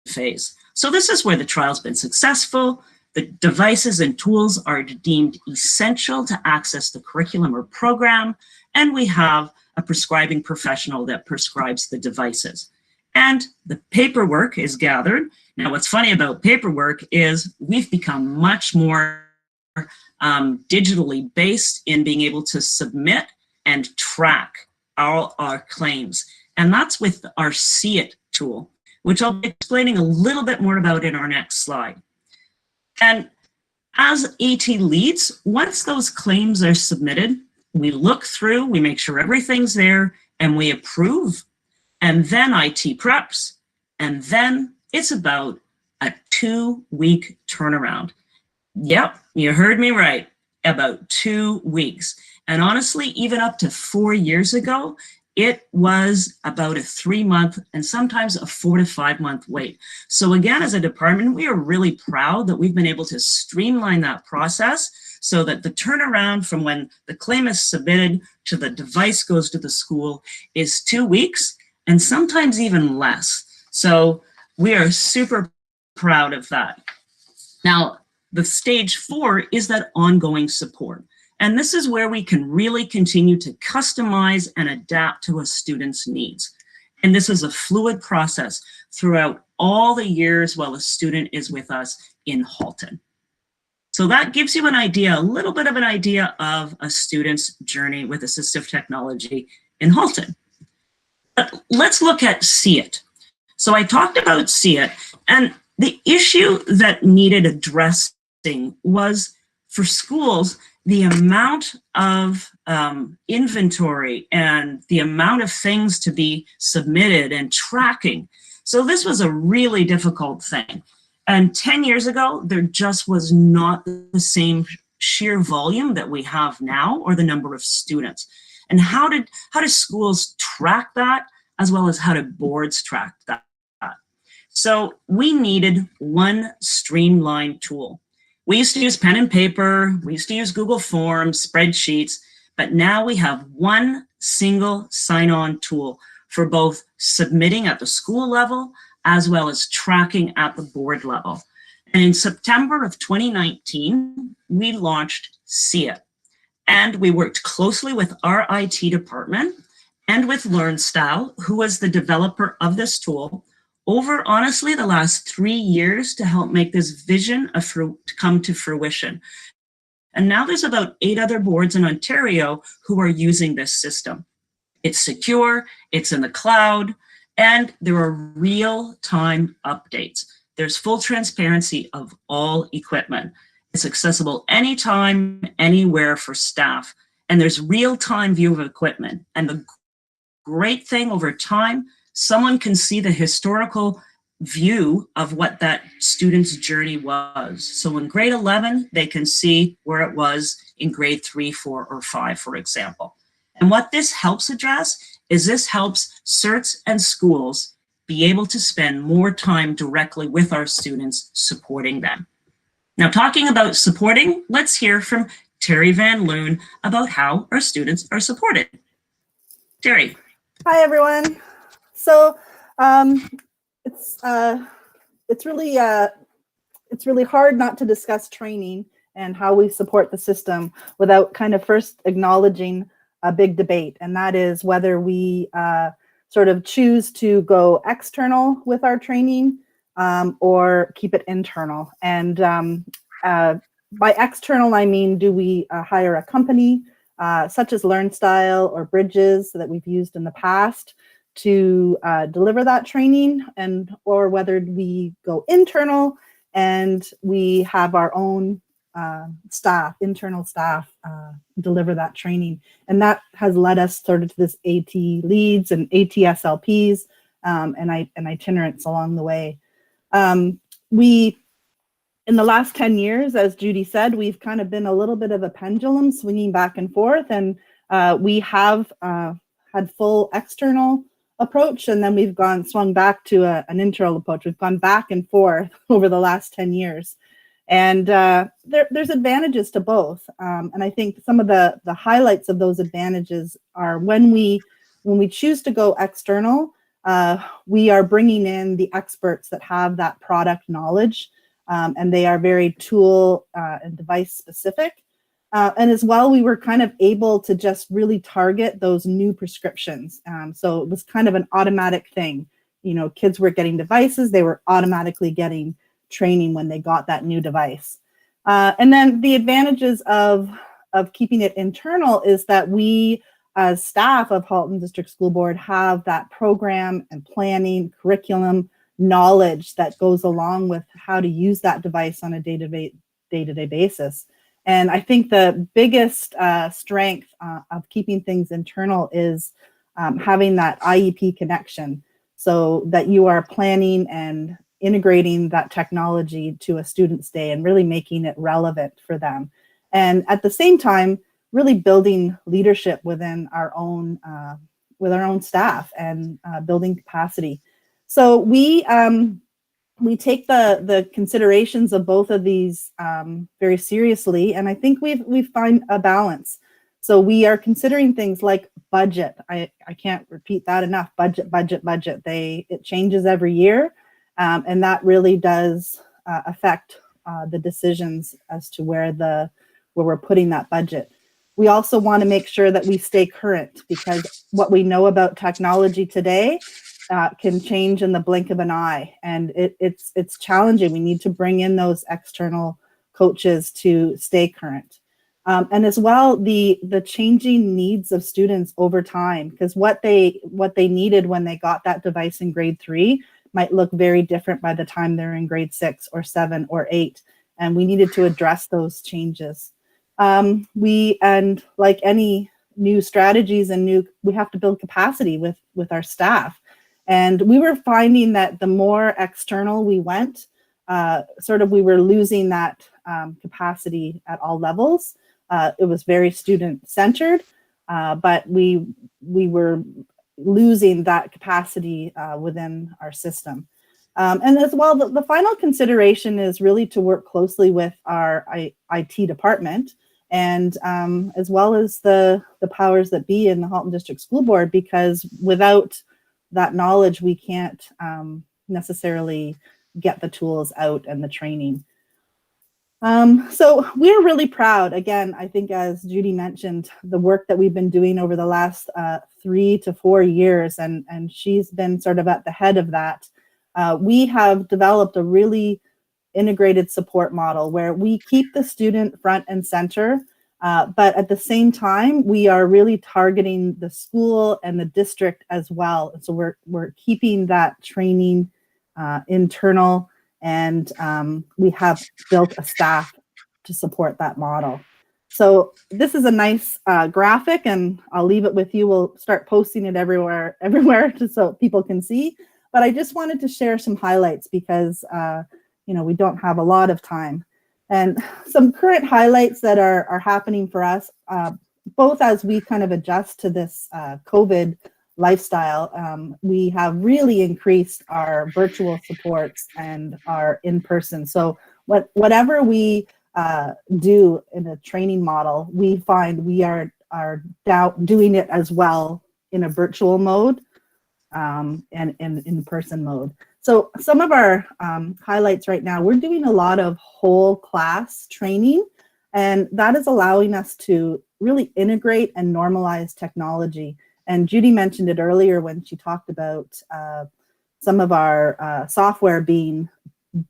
phase. So this is where the trial's been successful. The devices and tools are deemed essential to access the curriculum or program, and we have a prescribing professional that prescribes the devices. And the paperwork is gathered. Now, what's funny about paperwork is we've become much more digitally based in being able to submit and track all our claims. And that's with our See It tool, which I'll be explaining a little bit more about in our next slide. And as AT leads, once those claims are submitted, we look through, we make sure everything's there, and we approve. And then IT preps, and then it's about a 2-week turnaround. Yep, you heard me right, about 2 weeks. And honestly, even up to 4 years ago, it was about a 3-month and sometimes a 4 to 5 month wait. So again, as a department, we are really proud that we've been able to streamline that process so that the turnaround from when the claim is submitted to the device goes to the school is 2 weeks and sometimes even less. So we are super proud of that. Now, the stage 4 is that ongoing support. And this is where we can really continue to customize and adapt to a student's needs. And this is a fluid process throughout all the years while a student is with us in Halton. So that gives you an idea, a little bit of an idea of a student's journey with assistive technology in Halton. But let's look at See It. So I talked about See It, and the issue that needed addressing was for schools, the amount of inventory and the amount of things to be submitted and tracking. So this was a really difficult thing. And 10 years ago, there just was not the same sheer volume that we have now or the number of students. And how do schools track that as well as how do boards track that? So we needed one streamlined tool. We used to use pen and paper, we used to use Google Forms, spreadsheets, but now we have one single sign-on tool for both submitting at the school level as well as tracking at the board level. And in September of 2019, we launched See It. And we worked closely with our IT department and with LearnStyle, who was the developer of this tool, over honestly the last 3 years to help make this vision come to fruition. And now there's about 8 other boards in Ontario who are using this system. It's secure, it's in the cloud, and there are real-time updates. There's full transparency of all equipment. It's accessible anytime, anywhere for staff. And there's real-time view of equipment. And the great thing over time, someone can see the historical view of what that student's journey was. So in grade 11, they can see where it was in grade 3, 4, or 5, for example. And what this helps address is this helps CERTs and schools be able to spend more time directly with our students, supporting them. Now, talking about supporting, let's hear from Terry Van Loon about how our students are supported. Terry. Hi, everyone. So it's really hard not to discuss training and how we support the system without kind of first acknowledging a big debate, and that is whether we sort of choose to go external with our training or keep it internal. And by external, I mean, do we hire a company such as LearnStyle or Bridges that we've used in the past to deliver that training, and or whether we go internal and we have our own staff, internal staff, deliver that training. And that has led us sort of to this AT leads and ATSLPs and itinerants along the way. In the last 10 years, as Judy said, we've kind of been a little bit of a pendulum swinging back and forth, and we have had full external approach, and then we've swung back to an internal approach. We've gone back and forth over the last 10 years. And there's advantages to both. And I think some of the highlights of those advantages are when we choose to go external, we are bringing in the experts that have that product knowledge and they are very tool and device specific. And as well, we were kind of able to just really target those new prescriptions. So it was kind of an automatic thing. You know, kids were getting devices, they were automatically getting training when they got that new device. And then the advantages of keeping it internal is that we, as staff of Halton District School Board, have that program and planning, curriculum, knowledge that goes along with how to use that device on a day-to-day basis. And I think the biggest strength of keeping things internal is having that IEP connection, so that you are planning and integrating that technology to a student's day and really making it relevant for them. And at the same time, really building leadership within our own staff and building capacity. So we take the considerations of both of these very seriously, and I think we've found a balance. So we are considering things like budget. I can't repeat that enough. Budget. It changes every year, and that really does affect the decisions as to where we're putting that budget. We also want to make sure that we stay current, because what we know about technology today can change in the blink of an eye, and it's challenging. We need to bring in those external coaches to stay current, and as well the changing needs of students over time, because what they needed when they got that device in grade 3 might look very different by the time they're in grade 6 or 7 or 8, and we needed to address those changes. And like any new strategies we have to build capacity with our staff. And we were finding that the more external we went, we were losing that capacity at all levels. It was very student-centered, but we were losing that capacity within our system. And as well, the final consideration is really to work closely with our IT department, and as well as the powers that be in the Halton District School Board, because without that knowledge, we can't necessarily get the tools out and the training. So we're really proud, again, I think as Judy mentioned, the work that we've been doing over the last 3 to 4 years, and she's been sort of at the head of that. We have developed a really integrated support model where we keep the student front and center, but at the same time, we are really targeting the school and the district as well. So we're keeping that training internal, and we have built a staff to support that model. So this is a nice graphic, and I'll leave it with you. We'll start posting it everywhere just so people can see. But I just wanted to share some highlights because we don't have a lot of time. And some current highlights that are happening for us, both as we kind of adjust to this COVID lifestyle, we have really increased our virtual supports and our in-person. So whatever we do in a training model, we find we are doing it as well in a virtual mode and in-person mode. So some of our highlights right now, we're doing a lot of whole class training, and that is allowing us to really integrate and normalize technology. And Judy mentioned it earlier when she talked about some of our software being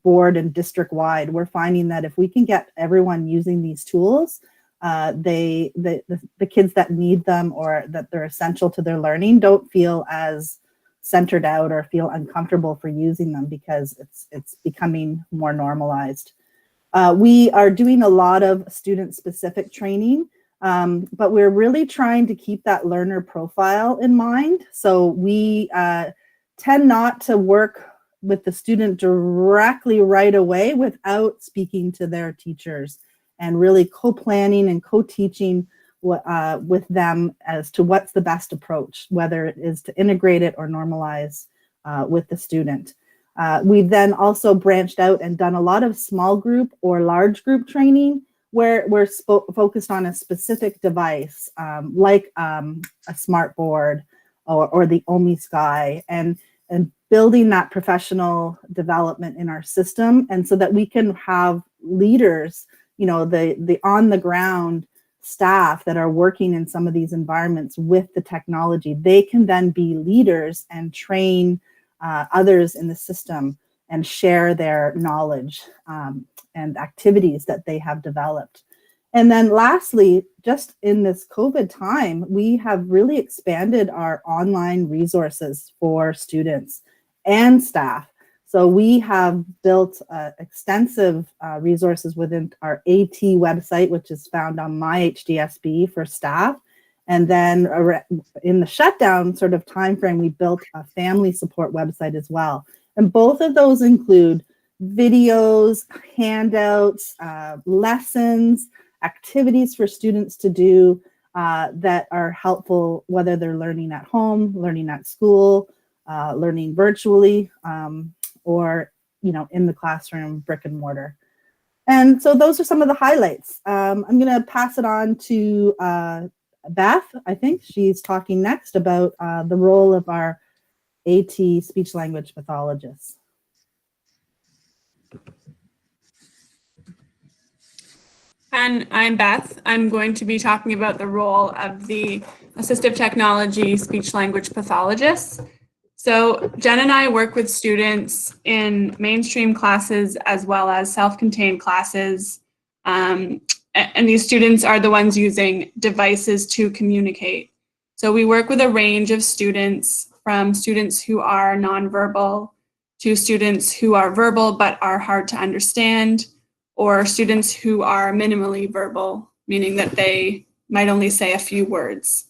board and district wide. We're finding that if we can get everyone using these tools, the kids that need them or that they're essential to their learning don't feel as centered out or feel uncomfortable for using them, because it's becoming more normalized. We are doing a lot of student-specific training, but we're really trying to keep that learner profile in mind. So we tend not to work with the student directly right away without speaking to their teachers and really co-planning and co-teaching with them as to what's the best approach, whether it is to integrate it or normalize with the student. We've then also branched out and done a lot of small group or large group training where we're focused on a specific device, like a smart board or the Omi Sky. And and building that professional development in our system, and so that we can have leaders, you know, the on the ground staff that are working in some of these environments with the technology. They can then be leaders and train others in the system and share their knowledge and activities that they have developed. And then lastly, just in this COVID time, we have really expanded our online resources for students and staff. So we have built extensive resources within our AT website, which is found on MyHDSB for staff. And then in the shutdown sort of timeframe, we built a family support website as well. And both of those include videos, handouts, lessons, activities for students to do that are helpful, whether they're learning at home, learning at school, learning virtually, or, you know, in the classroom, brick and mortar. And so those are some of the highlights. I'm going to pass it on to Beth. I think she's talking next about the role of our AT speech language pathologists. And I'm Beth. I'm going to be talking about the role of the assistive technology speech language pathologists. So Jen and I work with students in mainstream classes as well as self-contained classes. And these students are the ones using devices to communicate. So we work with a range of students, from students who are nonverbal to students who are verbal but are hard to understand, or students who are minimally verbal, meaning that they might only say a few words.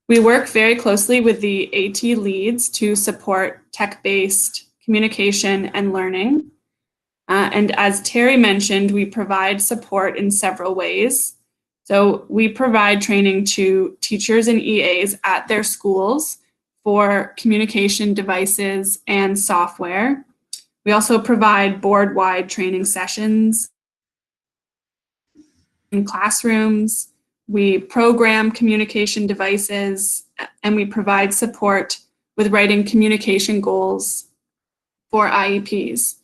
We work very closely with the AT leads to support tech-based communication and learning. And as Terry mentioned, we provide support in several ways. So we provide training to teachers and EAs at their schools for communication devices and software. We also provide board-wide training sessions in classrooms. We program communication devices, and we provide support with writing communication goals for IEPs.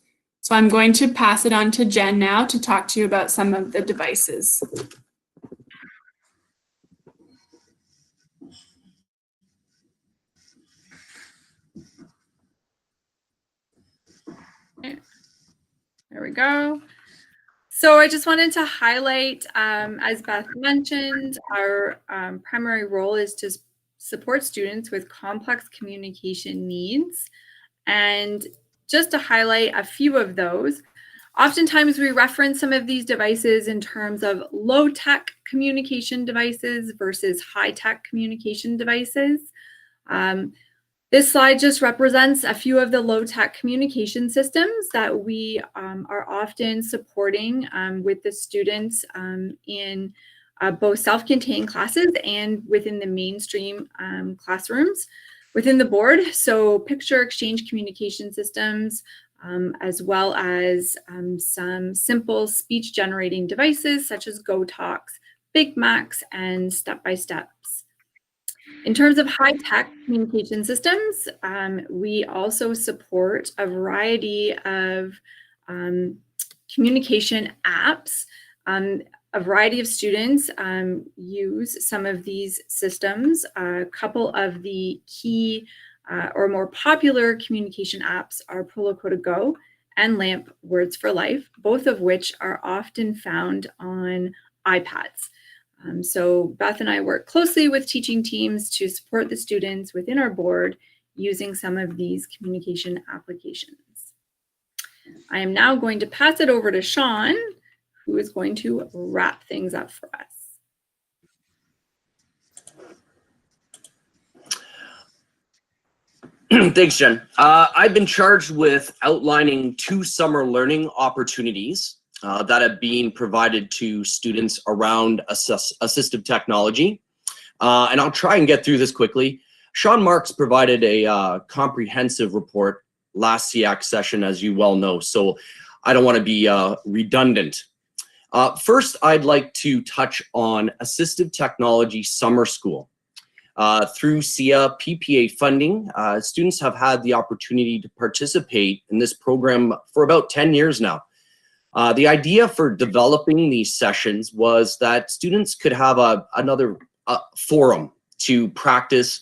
So I'm going to pass it on to Jen now to talk to you about some of the devices. There we go. So I just wanted to highlight, as Beth mentioned, our primary role is to support students with complex communication needs. And just to highlight a few of those, oftentimes we reference some of these devices in terms of low-tech communication devices versus high-tech communication devices. This slide just represents a few of the low-tech communication systems that we are often supporting with the students in both self-contained classes and within the mainstream classrooms within the board. So picture exchange communication systems, as well as some simple speech generating devices such as GoTalks, Big Macs, and step-by-steps. In terms of high-tech communication systems, we also support a variety of communication apps. A variety of students use some of these systems. A couple of the key or more popular communication apps are Proloquo Go and LAMP Words for Life, both of which are often found on iPads. So Beth and I work closely with teaching teams to support the students within our board using some of these communication applications. I am now going to pass it over to Sean, who is going to wrap things up for us. Thanks, Jen. I've been charged with outlining 2 summer learning opportunities that have been provided to students around assistive technology. And I'll try and get through this quickly. Sean Marks provided a comprehensive report last SEAC session, as you well know, so I don't want to be redundant. First, I'd like to touch on assistive technology summer school. Through SIA PPA funding, students have had the opportunity to participate in this program for about 10 years now. The idea for developing these sessions was that students could have another forum to practice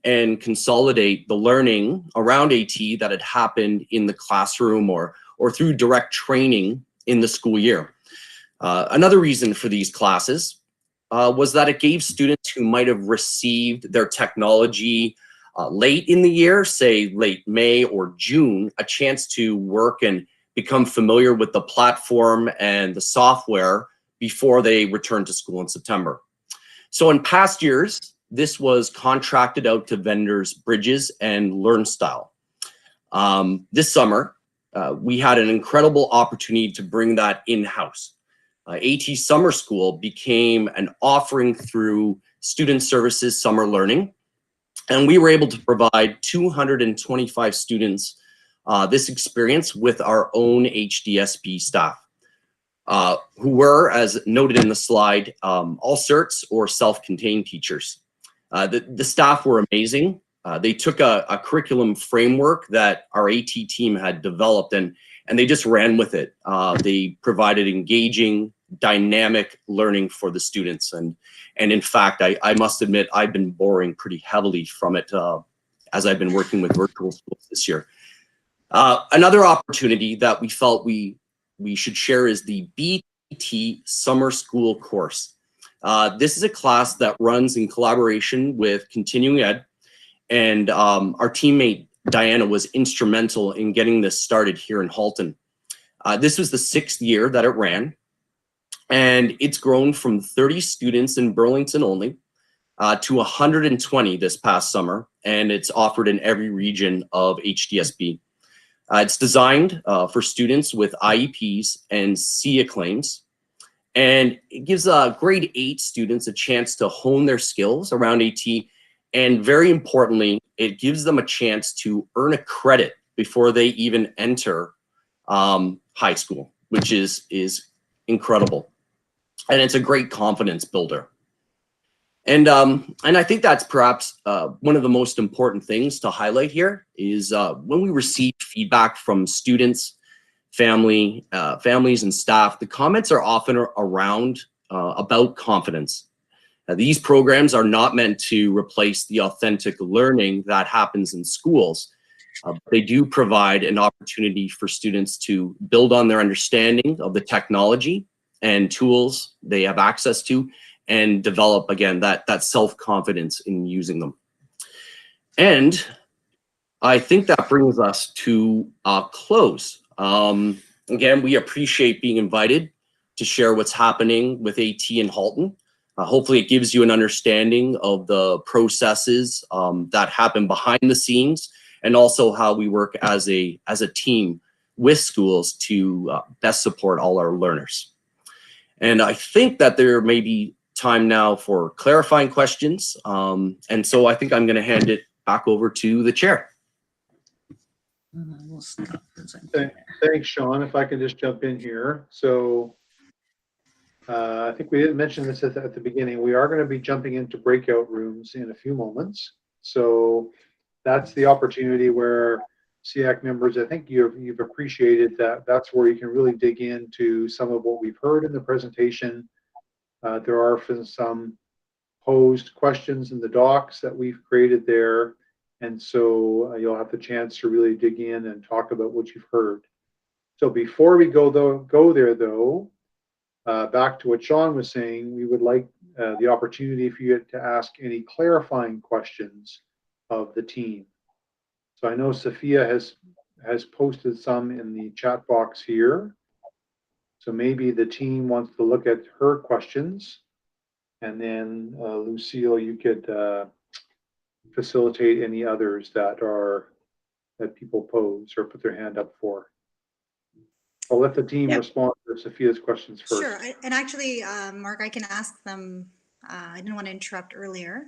and consolidate the learning around AT that had happened in the classroom or through direct training in the school year. Another reason for these classes was that it gave students who might have received their technology late in the year, say late May or June, a chance to work and become familiar with the platform and the software before they return to school in September. So in past years, this was contracted out to vendors Bridges and LearnStyle. This summer, we had an incredible opportunity to bring that in-house. AT Summer School became an offering through Student Services Summer Learning, and we were able to provide 225 students this experience with our own HDSB staff, who were, as noted in the slide, all certs or self-contained teachers. The staff were amazing. They took a curriculum framework that our AT team had developed and they just ran with it. They provided engaging, dynamic learning for the students. And in fact, I must admit, I've been borrowing pretty heavily from it as I've been working with virtual schools this year. Another opportunity that we felt we should share is the BT Summer School course. This is a class that runs in collaboration with Continuing Ed, and our teammate Diana was instrumental in getting this started here in Halton. This was the 6th year that it ran, and it's grown from 30 students in Burlington only to 120 this past summer, and it's offered in every region of HDSB. It's designed for students with IEPs and SIA claims, and it gives grade 8 students a chance to hone their skills around AT, and very importantly, it gives them a chance to earn a credit before they even enter high school, which is incredible. And it's a great confidence builder. And I think that's perhaps one of the most important things to highlight here is when we receive feedback from students, families and staff, the comments are often around about confidence. These programs are not meant to replace the authentic learning that happens in schools. They do provide an opportunity for students to build on their understanding of the technology and tools they have access to and develop, again, that self-confidence in using them. And I think that brings us to a close. Again, we appreciate being invited to share what's happening with AT in Halton. Hopefully it gives you an understanding of the processes that happen behind the scenes and also how we work as a team with schools to best support all our learners. And I think that there may be time now for clarifying questions. And so I think I'm going to hand it back over to the chair. Thanks, Sean. If I can just jump in here. So I think we didn't mention this at the beginning. We are going to be jumping into breakout rooms in a few moments. So that's the opportunity where SEAC members, I think you've appreciated that. That's where you can really dig into some of what we've heard in the presentation. There are some posed questions in the docs that we've created there. And so you'll have the chance to really dig in and talk about what you've heard. So before we go there though, back to what Sean was saying, we would like the opportunity for you to ask any clarifying questions of the team. So I know Sophia has posted some in the chat box here. So maybe the team wants to look at her questions, and then Lucille, you could facilitate any others that people pose or put their hand up for. I'll let the team respond to Sophia's questions first. Sure, and actually, Mark, I can ask them. I didn't want to interrupt earlier.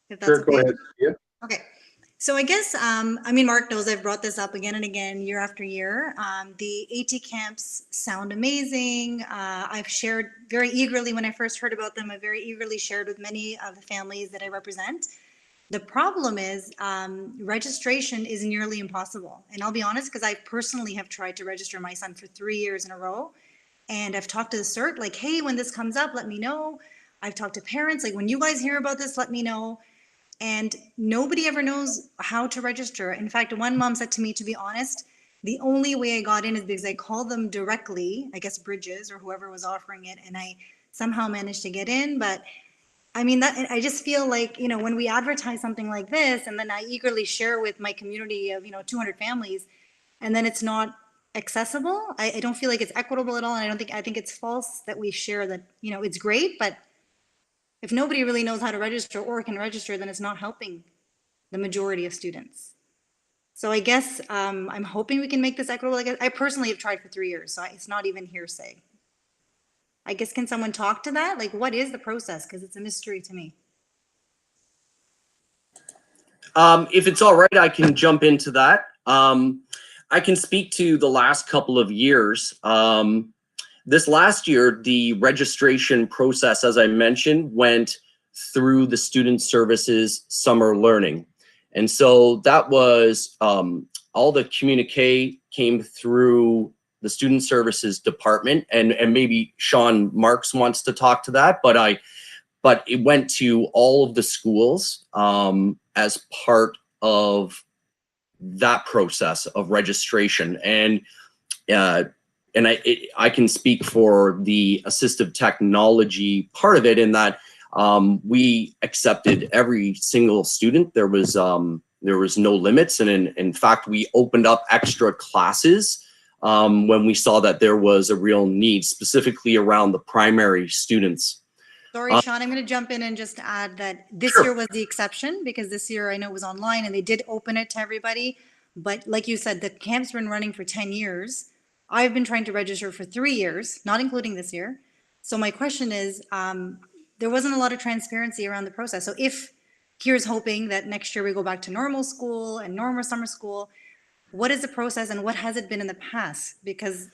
If that's sure, okay. Go ahead, Sophia. Okay, So I guess, I mean, Mark knows I've brought this up again and again, year after year. The AT camps sound amazing. I've shared very eagerly when I first heard about them. I very eagerly shared with many of the families that I represent. The problem is registration is nearly impossible. And I'll be honest, because I personally have tried to register my son for 3 years in a row. And I've talked to the CERT, like, hey, when this comes up, let me know. I've talked to parents, like, when you guys hear about this, let me know. And nobody ever knows how to register. In fact, one mom said to me, to be honest, the only way I got in is because I called them directly, I guess Bridges or whoever was offering it, and I somehow managed to get in. But I mean, that I just feel like, you know, when we advertise something like this, and then I eagerly share with my community of, 200 families, and then it's not accessible, I don't feel like it's equitable at all. And I think it's false that we share that, it's great, but if nobody really knows how to register or can register, then it's not helping the majority of students. So I guess I'm hoping we can make this equitable. I personally have tried for 3 years, so it's not even hearsay. I guess, can someone talk to that? Like, what is the process? Because it's a mystery to me. If it's all right, I can jump into that. I can speak to the last couple of years. This last year, the registration process, as I mentioned, went through the Student Services Summer Learning. And so that was all the communique came through the Student Services Department, and maybe Sean Marks wants to talk to that, but it went to all of the schools as part of that process of registration. And I can speak for the assistive technology part of it in that we accepted every single student. There was no limits, and in fact, we opened up extra classes when we saw that there was a real need, specifically around the primary students. Sorry, Sean, I'm going to jump in and just add that this year was the exception, because this year I know it was online and they did open it to everybody. But like you said, the camp's been running for 10 years. I've been trying to register for 3 years, not including this year. So my question is, there wasn't a lot of transparency around the process. So if here's hoping that next year we go back to normal school and normal summer school, what is the process and what has it been in the past? Because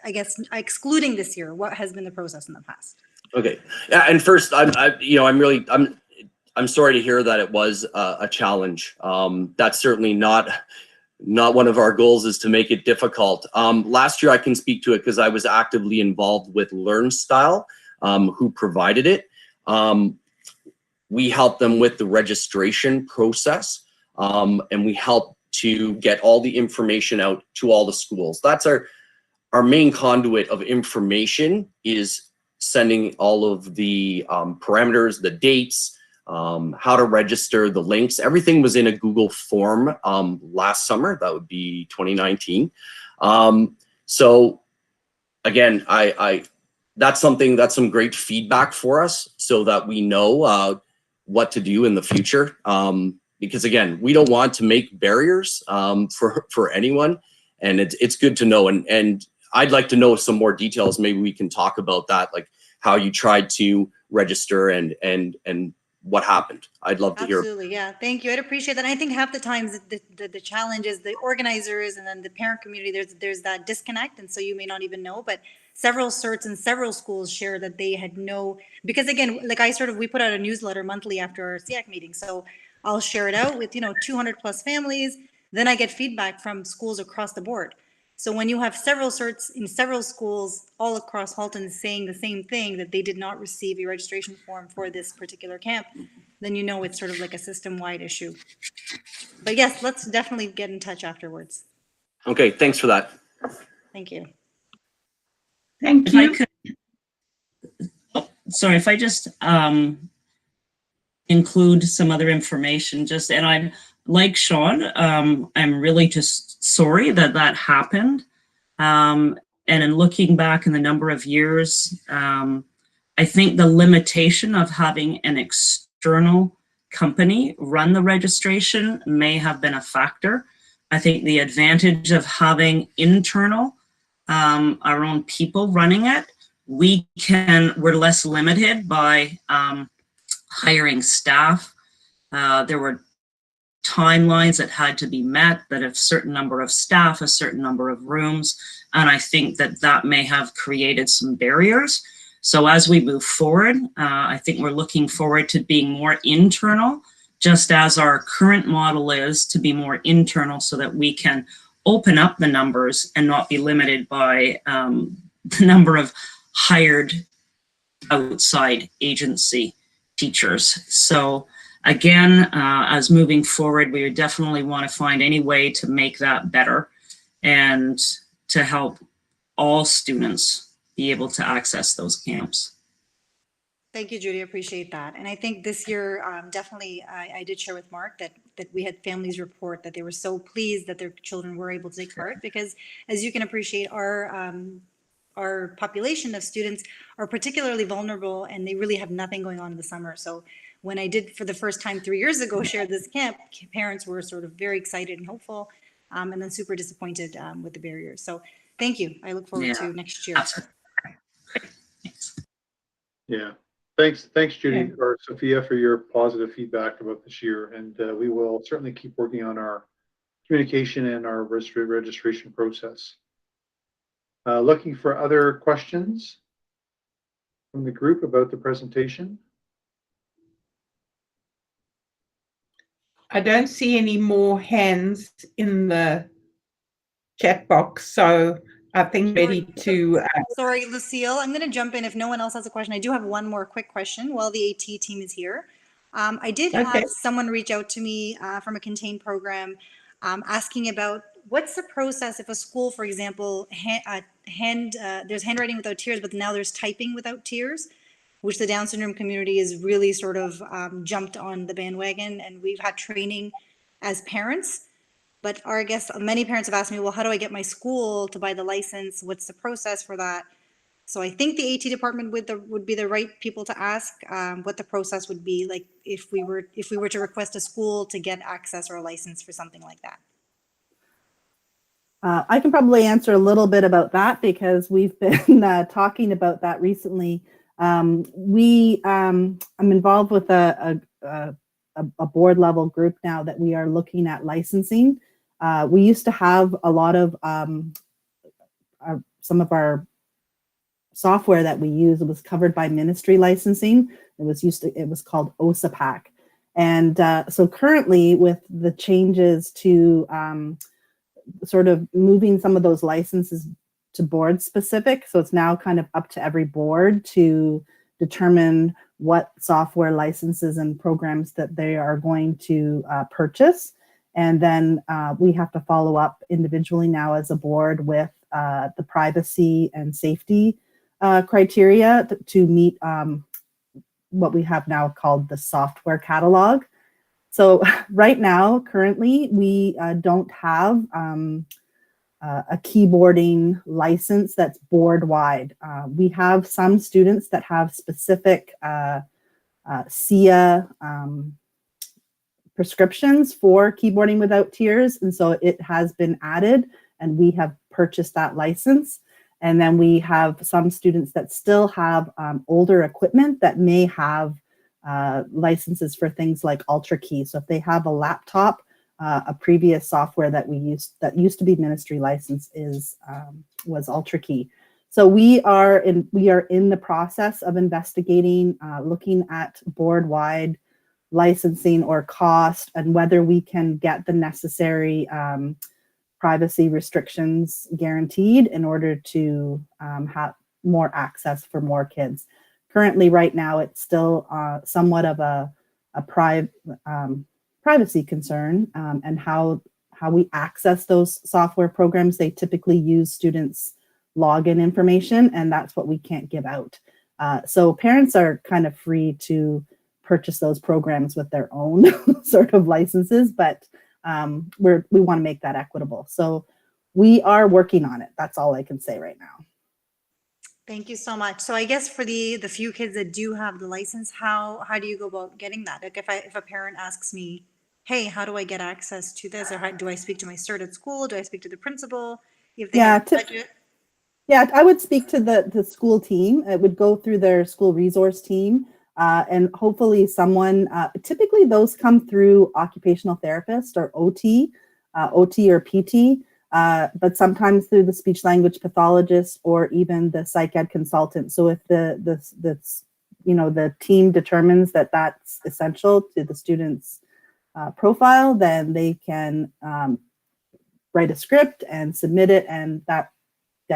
I guess excluding this year, what has been the process in the past? Okay, yeah, and first, I'm sorry to hear that it was a challenge. That's certainly not one of our goals, is to make it difficult. Last year, I can speak to it because I was actively involved with LearnStyle, who provided it. We helped them with the registration process, and we helped to get all the information out to all the schools. That's our main conduit of information, is sending all of the parameters, the dates, how to register, the links. Everything was in a Google form last summer. That would be 2019. So again, that's some great feedback for us, so that we know what to do in the future. Because again, we don't want to make barriers for anyone, and it's good to know. And I'd like to know some more details. Maybe we can talk about that, like how you tried to register and what happened. I'd love to hear. Absolutely, yeah. Thank you. I'd appreciate that. I think half the times the challenge is the organizers and then the parent community. There's that disconnect, and so you may not even know. But several CERTs and several schools share that they had no, because again, like we put out a newsletter monthly after our SEAC meeting. So I'll share it out with 200 plus families. Then I get feedback from schools across the board. So when you have several CERTs in several schools all across Halton saying the same thing, that they did not receive a registration form for this particular camp, then it's sort of like a system-wide issue. But yes, let's definitely get in touch afterwards. Okay, thanks for that. Thank you. Thank you. Sorry, if I just include some other information, and I'm like Sean, I'm really just sorry that happened. And in looking back in the number of years, I think the limitation of having an external company run the registration may have been a factor. I think the advantage of having internal, our own people running it, we're less limited by hiring staff. There were timelines that had to be met, that a certain number of staff, a certain number of rooms, and I think that that may have created some barriers. So as we move forward, I think we're looking forward to being more internal, just as our current model is to be more internal so that we can open up the numbers and not be limited by the number of hired outside agency teachers. So again, as moving forward, we definitely want to find any way to make that better and to help all students be able to access those camps. Thank you, Judy. I appreciate that. And I think this year, definitely, I did share with Mark that we had families report that they were so pleased that their children were able to take part, because as you can appreciate, our population of students are particularly vulnerable and they really have nothing going on in the summer. So when I did for the first time 3 years ago share this camp, parents were sort of very excited and hopeful, and then super disappointed with the barriers. So thank you. I look forward to next year. Yeah. Thanks, Judy or Sophia, for your positive feedback about this year. And we will certainly keep working on our communication and our registration process. Looking for other questions from the group about the presentation. I don't see any more hands in the chat box, so I think ready to. Sorry, Lucille, I'm going to jump in if no one else has a question. I do have one more quick question while the AT team is here. I did have someone reach out to me from a contained program asking about what's the process if a school, for example, there's handwriting without tears, but now there's typing without tears, which the Down syndrome community is really sort of jumped on the bandwagon, and we've had training as parents. But I guess many parents have asked me, well, how do I get my school to buy the license? What's the process for that? So I think the AT department would be the right people to ask what the process would be like if we were to request a school to get access or a license for something like that. I can probably answer a little bit about that because we've been talking about that recently. I'm involved with a board level group now that we are looking at licensing. We used to have a lot of some of our software that we use. It was covered by ministry licensing. It was called OSAPAC. And so currently with the changes to sort of moving some of those licenses to board specific. So it's now kind of up to every board to determine what software licenses and programs that they are going to purchase. And then we have to follow up individually now as a board with the privacy and safety criteria to meet what we have now called the software catalog. So right now, currently, we don't have a keyboarding license that's board wide. We have some students that have specific SIA prescriptions for keyboarding without tears. And so it has been added and we have purchased that license. And then we have some students that still have older equipment that may have licenses for things like UltraKey. So if they have a laptop, a previous software that used to be ministry license was UltraKey. So we are in the process of investigating, looking at board-wide licensing or cost and whether we can get the necessary privacy restrictions guaranteed in order to have more access for more kids. Currently, right now, it's still somewhat of a privacy concern, and how we access those software programs. They typically use students' login information, and that's what we can't give out. So parents are kind of free to purchase those programs with their own sort of licenses, but we want to make that equitable. So we are working on it. That's all I can say right now. Thank you so much. So I guess for the few kids that do have the license, how do you go about getting that? Like if a parent asks me, hey, how do I get access to this? Or do I speak to my cert at school? Do I speak to the principal? If they have budget? Yeah, I would speak to the school team. It would go through their school resource team. And hopefully someone, typically those come through occupational therapist or OT, OT or PT, but sometimes through the speech language pathologist or even the psych ed consultant. So if the team determines that that's essential to the student's profile, then they can write a script and submit it, and that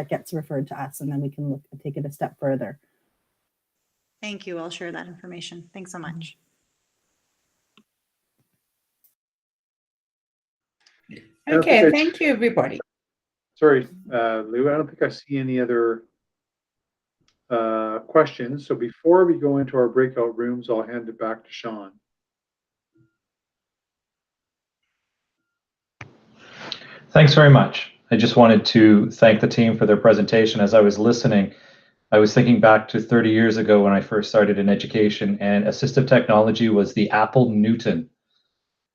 gets referred to us, and then we can take it a step further. Thank you. I'll share that information. Thanks so much. Okay, thank you, everybody. Sorry, Lou, I don't think I see any other questions. So before we go into our breakout rooms, I'll hand it back to Sean. Thanks very much. I just wanted to thank the team for their presentation. As I was listening, I was thinking back to 30 years ago when I first started in education, and assistive technology was the Apple Newton.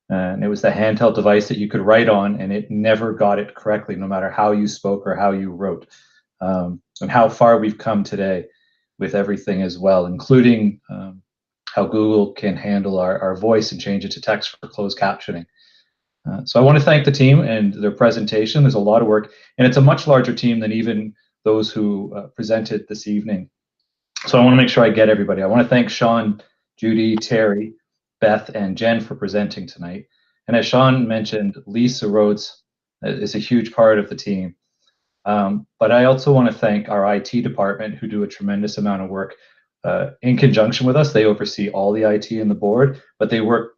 And it was the handheld device that you could write on, and it never got it correctly, no matter how you spoke or how you wrote. And how far we've come today with everything as well, including how Google can handle our voice and change it to text for closed captioning. So I want to thank the team and their presentation. There's a lot of work, and it's a much larger team than even those who presented this evening. So I want to make sure I get everybody. I want to thank Sean, Judy, Terry, Beth, and Jen for presenting tonight. And as Sean mentioned, Lisa Rhodes is a huge part of the team. But I also want to thank our IT department, who do a tremendous amount of work in conjunction with us. They oversee all the IT in the board, but they work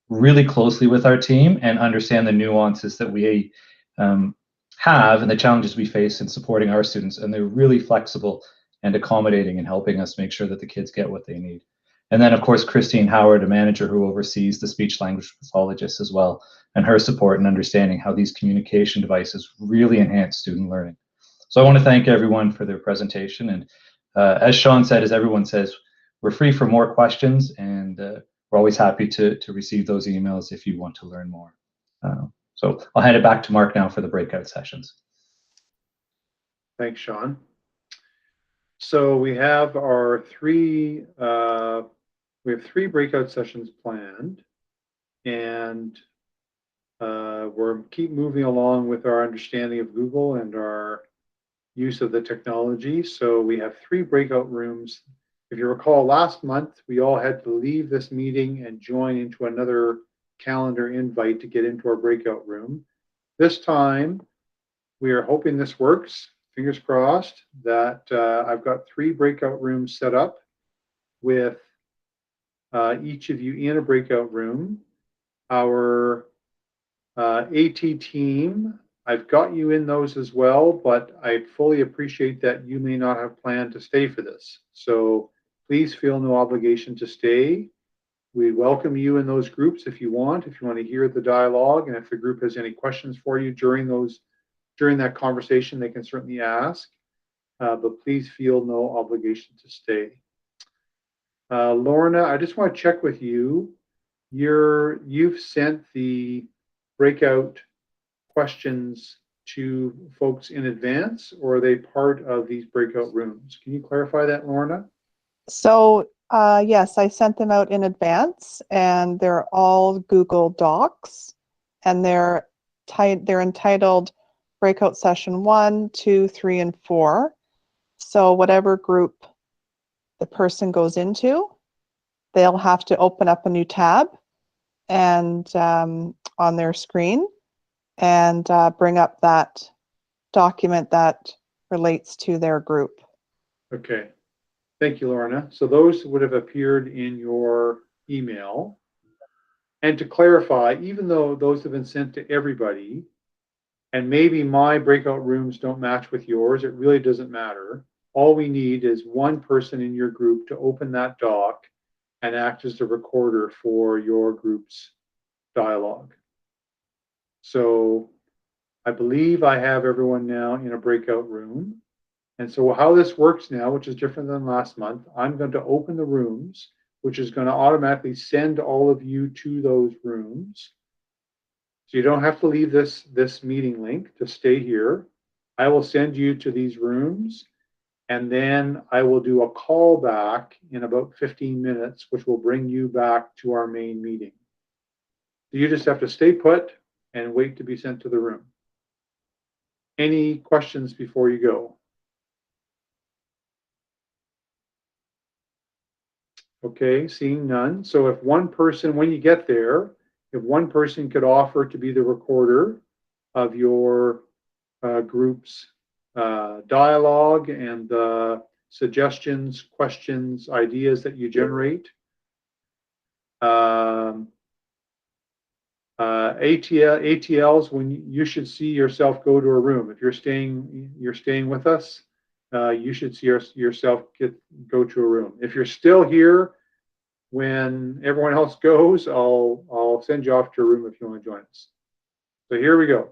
really closely with our team and understand the nuances that we have and the challenges we face in supporting our students. And they're really flexible and accommodating and helping us make sure that the kids get what they need. And then, of course, Christine Howard, a manager who oversees the speech language pathologist as well, and her support and understanding how these communication devices really enhance student learning. So I want to thank everyone for their presentation. And as Sean said, as everyone says, we're free for more questions, and we're always happy to receive those emails if you want to learn more. So I'll hand it back to Mark now for the breakout sessions. Thanks, Sean. So we have our three breakout sessions planned, and we're keep moving along with our understanding of Google and our use of the technology. So we have 3 breakout rooms. If you recall, last month we all had to leave this meeting and join into another calendar invite to get into our breakout room. This time we are hoping this works. Fingers crossed that I've got 3 breakout rooms set up with each of you in a breakout room. Our AT team, I've got you in those as well, but I fully appreciate that you may not have planned to stay for this. So please feel no obligation to stay. We welcome you in those groups if you want to hear the dialogue, and if the group has any questions for you during that conversation, they can certainly ask, but please feel no obligation to stay. Lorna, I just want to check with you. You've sent the breakout questions to folks in advance, or are they part of these breakout rooms? Can you clarify that, Lorna? So yes, I sent them out in advance, and they're all Google Docs, and they're entitled Breakout Session 1, 2, 3, and 4. So whatever group the person goes into, they'll have to open up a new tab and on their screen and bring up that document that relates to their group. Okay. Thank you, Lorna. So those would have appeared in your email. And to clarify, even though those have been sent to everybody, and maybe my breakout rooms don't match with yours, it really doesn't matter. All we need is one person in your group to open that doc and act as the recorder for your group's dialogue. So I believe I have everyone now in a breakout room. And so how this works now, which is different than last month, I'm going to open the rooms, which is going to automatically send all of you to those rooms. So you don't have to leave this meeting link to stay here. I will send you to these rooms, And then I will do a call back in about 15 minutes, which will bring you back to our main meeting. You just have to stay put and wait to be sent to the room. Any questions before you go? Okay, seeing none. So if one person, when you get there, if one person could offer to be the recorder of your group's dialogue and the suggestions, questions, ideas that you generate. ATLs, when you should see yourself go to a room. If you're staying with us, you should see yourself go to a room. If you're still here when everyone else goes, I'll send you off to a room if you want to join us. So here we go.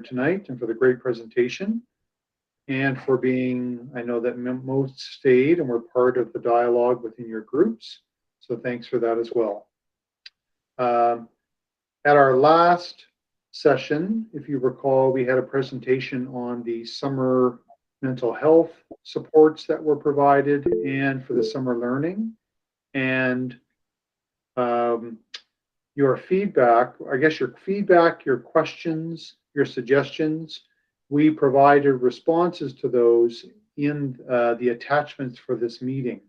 tonight and for the great presentation, and for being, I know that most stayed and were part of the dialogue within your groups. So thanks for that as well. At our last session, if you recall, we had a presentation on the summer mental health supports that were provided and for the summer learning. And your feedback, your questions, your suggestions, we provided responses to those in the attachments for this meeting.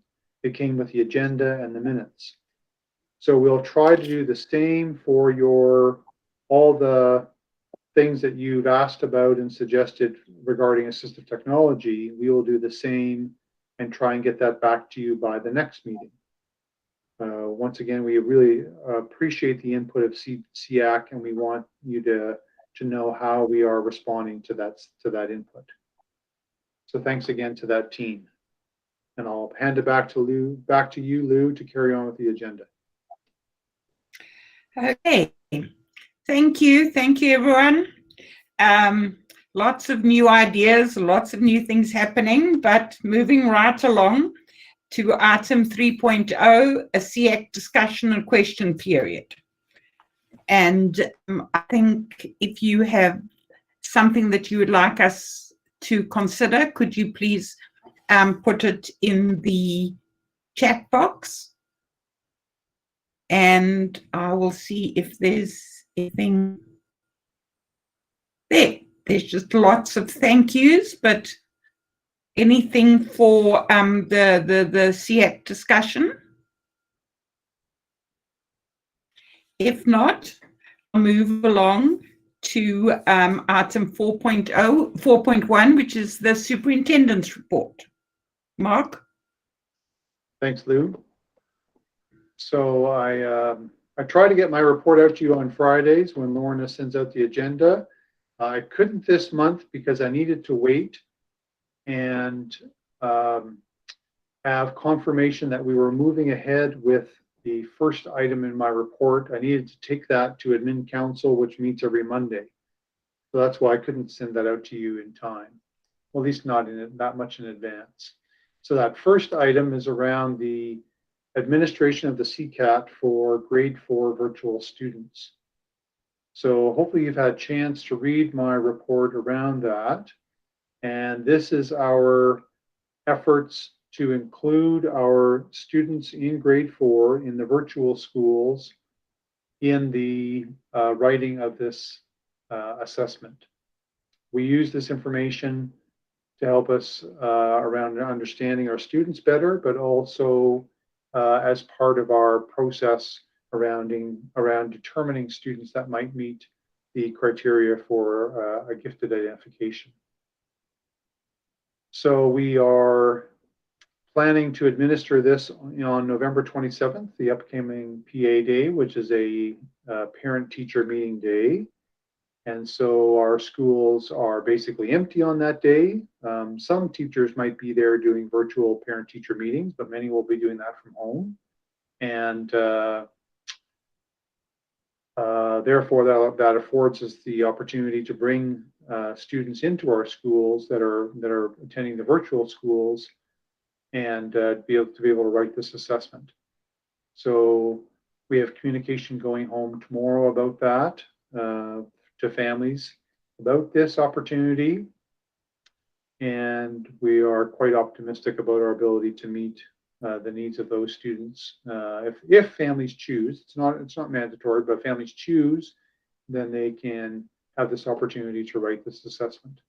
It came with the agenda and the minutes. So we'll try to do the same for all the things that you've asked about and suggested regarding assistive technology. We will do the same and try and get that back to you by the next meeting. Once again, we really appreciate the input of SEAC, and we want you to know how we are responding to that input. So thanks again to that team. And I'll hand it back to you, Lou, to carry on with the agenda. Okay, thank you, everyone. Lots of new ideas, lots of new things happening, but moving right along to item 3.0, a SEAC discussion and question period. And I think if you have something that you would like us to consider, could you please put it in the chat box? And I will see if there's anything there. There's just lots of thank yous, but anything for the SEAC discussion? If not, I'll move along to item 4.1, which is the superintendent's report. Mark? Thanks, Lou. So I try to get my report out to you on Fridays when Lorna sends out the agenda. I couldn't this month because I needed to wait and have confirmation that we were moving ahead with the first item in my report. I needed to take that to admin council, which meets every Monday. So that's why I couldn't send that out to you in time, well, at least not that much in advance. So that first item is around the administration of the CCAT for grade 4 virtual students. So hopefully you've had a chance to read my report around that. And this is our efforts to include our students in grade 4 in the virtual schools in the writing of this assessment. We use this information to help us around understanding our students better, but also as part of our process around determining students that might meet the criteria for a gifted identification. So we are planning to administer this on November 27th, the upcoming PA Day, which is a parent-teacher meeting day. And so our schools are basically empty on that day. Some teachers might be there doing virtual parent-teacher meetings, but many will be doing that from home. And therefore, that affords us the opportunity to bring students into our schools that are attending the virtual schools and be able to write this assessment. So we have communication going home tomorrow about that to families about this opportunity, and we are quite optimistic about our ability to meet the needs of those students. If families choose, it's not mandatory, but if families choose, then they can have this opportunity to write this assessment.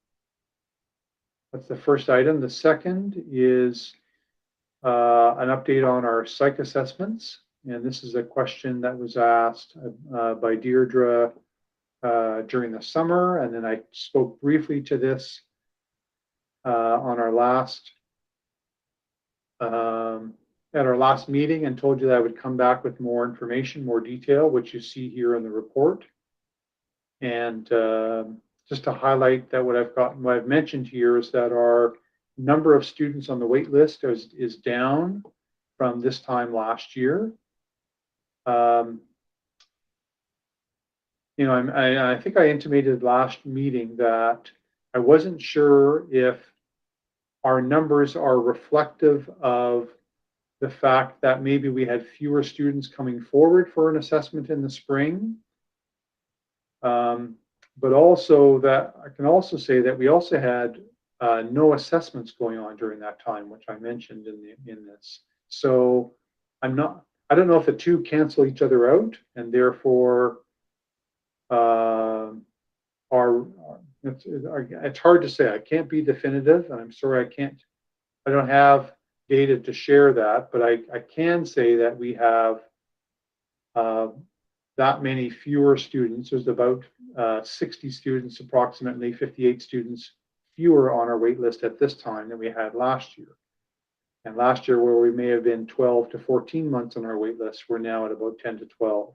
That's the first item. The second is an update on our psych assessments. And this is a question that was asked by Deirdre during the summer. And then I spoke briefly to this on our last at our last meeting and told you that I would come back with more information, more detail, which you see here in the report. And just to highlight that what I've mentioned here is that our number of students on the wait list is down from this time last year. you know, I think I intimated last meeting that I wasn't sure if our numbers are reflective of the fact that maybe we had fewer students coming forward for an assessment in the spring. But also that I can also say that we also had no assessments going on during that time, which I mentioned in this. So I don't know if the two cancel each other out, and therefore it's hard to say. I can't be definitive, and I'm sorry I don't have data to share that, but I can say that we have that many fewer students. There's about 60 students, approximately 58 students fewer on our wait list at this time than we had last year. And last year, where we may have been 12 to 14 months on our wait list, we're now at about 10 to 12.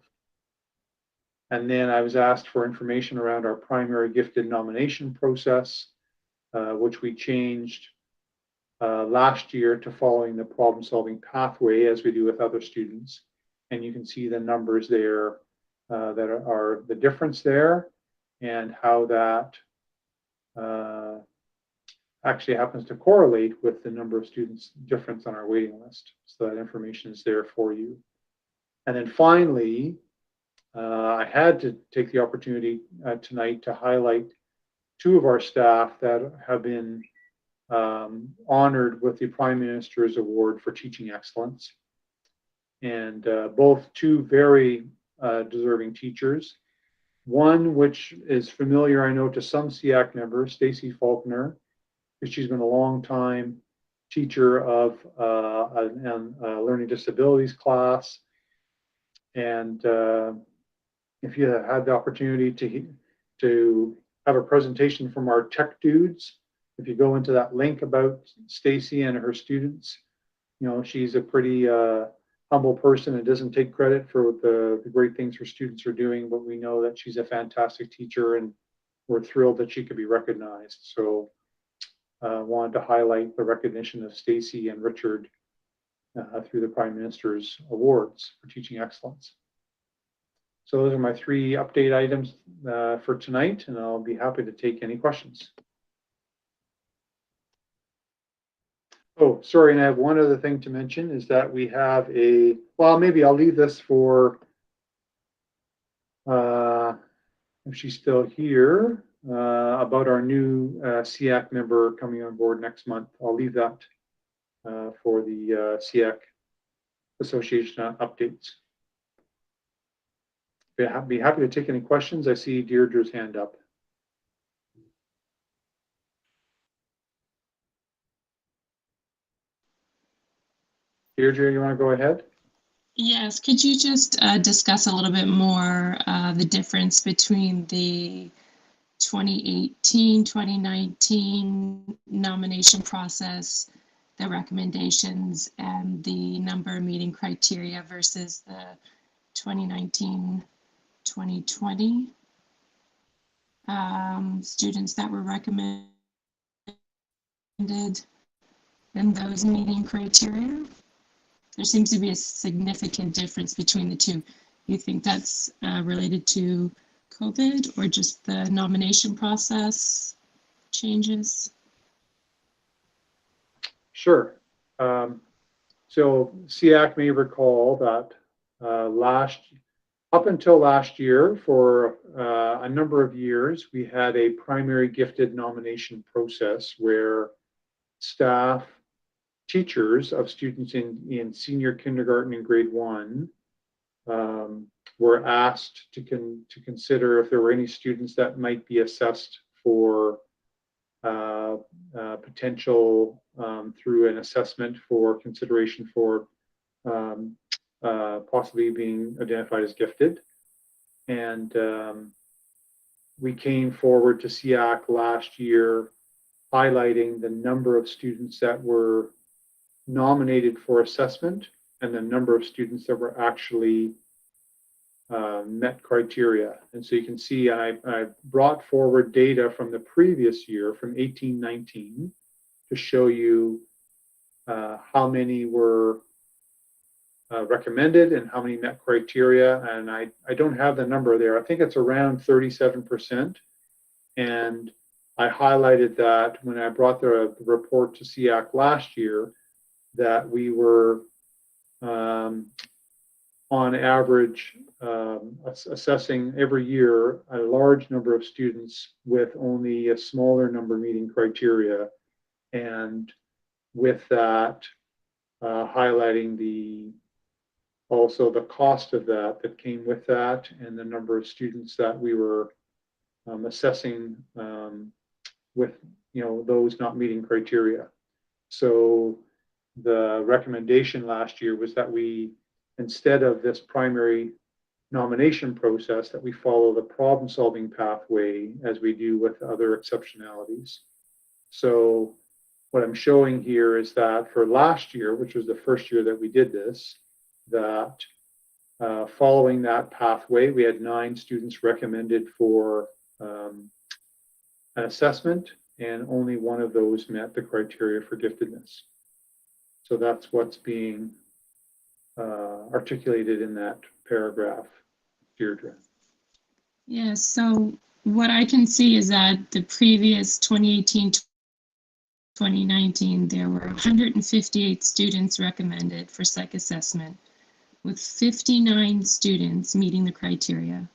And then I was asked for information around our primary gifted nomination process, which we changed last year to following the problem-solving pathway as we do with other students. And you can see the numbers there that are the difference there, and how that actually happens to correlate with the number of students difference on our waiting list. So that information is there for you. And then finally, I had to take the opportunity tonight to highlight two of our staff that have been honored with the Prime Minister's Award for Teaching Excellence. And both two very deserving teachers. One, which is familiar, I know, to some SEAC members, Stacy Faulkner, because she's been a long time teacher of a learning disabilities class. And if you had the opportunity to have a presentation from our tech dudes, if you go into that link about Stacy and her students, you know, she's a pretty humble person and doesn't take credit for the great things her students are doing, but we know that she's a fantastic teacher, and we're thrilled that she could be recognized. So wanted to highlight the recognition of Stacy and Richard through the Prime Minister's Awards for Teaching Excellence. So those are my three update items for tonight, and I'll be happy to take any questions. Oh, sorry, and I have one other thing to mention is that we have well, maybe I'll leave this for, if she's still here, about our new SEAC member coming on board next month. I'll leave that for the SEAC Association updates. Be happy to take any questions. I see Deirdre's hand up. Deirdre, you want to go ahead? Yes, could you just discuss a little bit more the difference between the 2018, 2019 nomination process, the recommendations, and the number meeting criteria versus the 2019, 2020 students that were recommended in those meeting criteria? There seems to be a significant difference between the two. You think that's related to COVID or just the nomination process changes? Sure. So SEAC may recall that up until last year, for a number of years, we had a primary gifted nomination process where staff, teachers of students in senior kindergarten and grade 1 were asked to consider if there were any students that might be assessed for potential through an assessment for consideration for possibly being identified as gifted. And we came forward to SEAC last year highlighting the number of students that were nominated for assessment and the number of students that were actually met criteria. And so you can see I brought forward data from the previous year, from 18-19, to show you how many were recommended and how many met criteria. And I don't have the number there. I think it's around 37%. And I highlighted that when I brought the report to SEAC last year, that we were on average assessing every year a large number of students with only a smaller number meeting criteria, and with that highlighting also the cost of that came with that, and the number of students that we were assessing with those not meeting criteria. So the recommendation last year was that we, instead of this primary nomination process, that we follow the problem-solving pathway as we do with other exceptionalities. So what I'm showing here is that for last year, which was the first year that we did this, that following that pathway, we had 9 students recommended for an assessment, and only 1 of those met the criteria for giftedness. So that's what's being articulated in that paragraph, Deirdre. Yeah, so what I can see is that the previous 2018-2019, there were 158 students recommended for psych assessment, with 59 students meeting the criteria.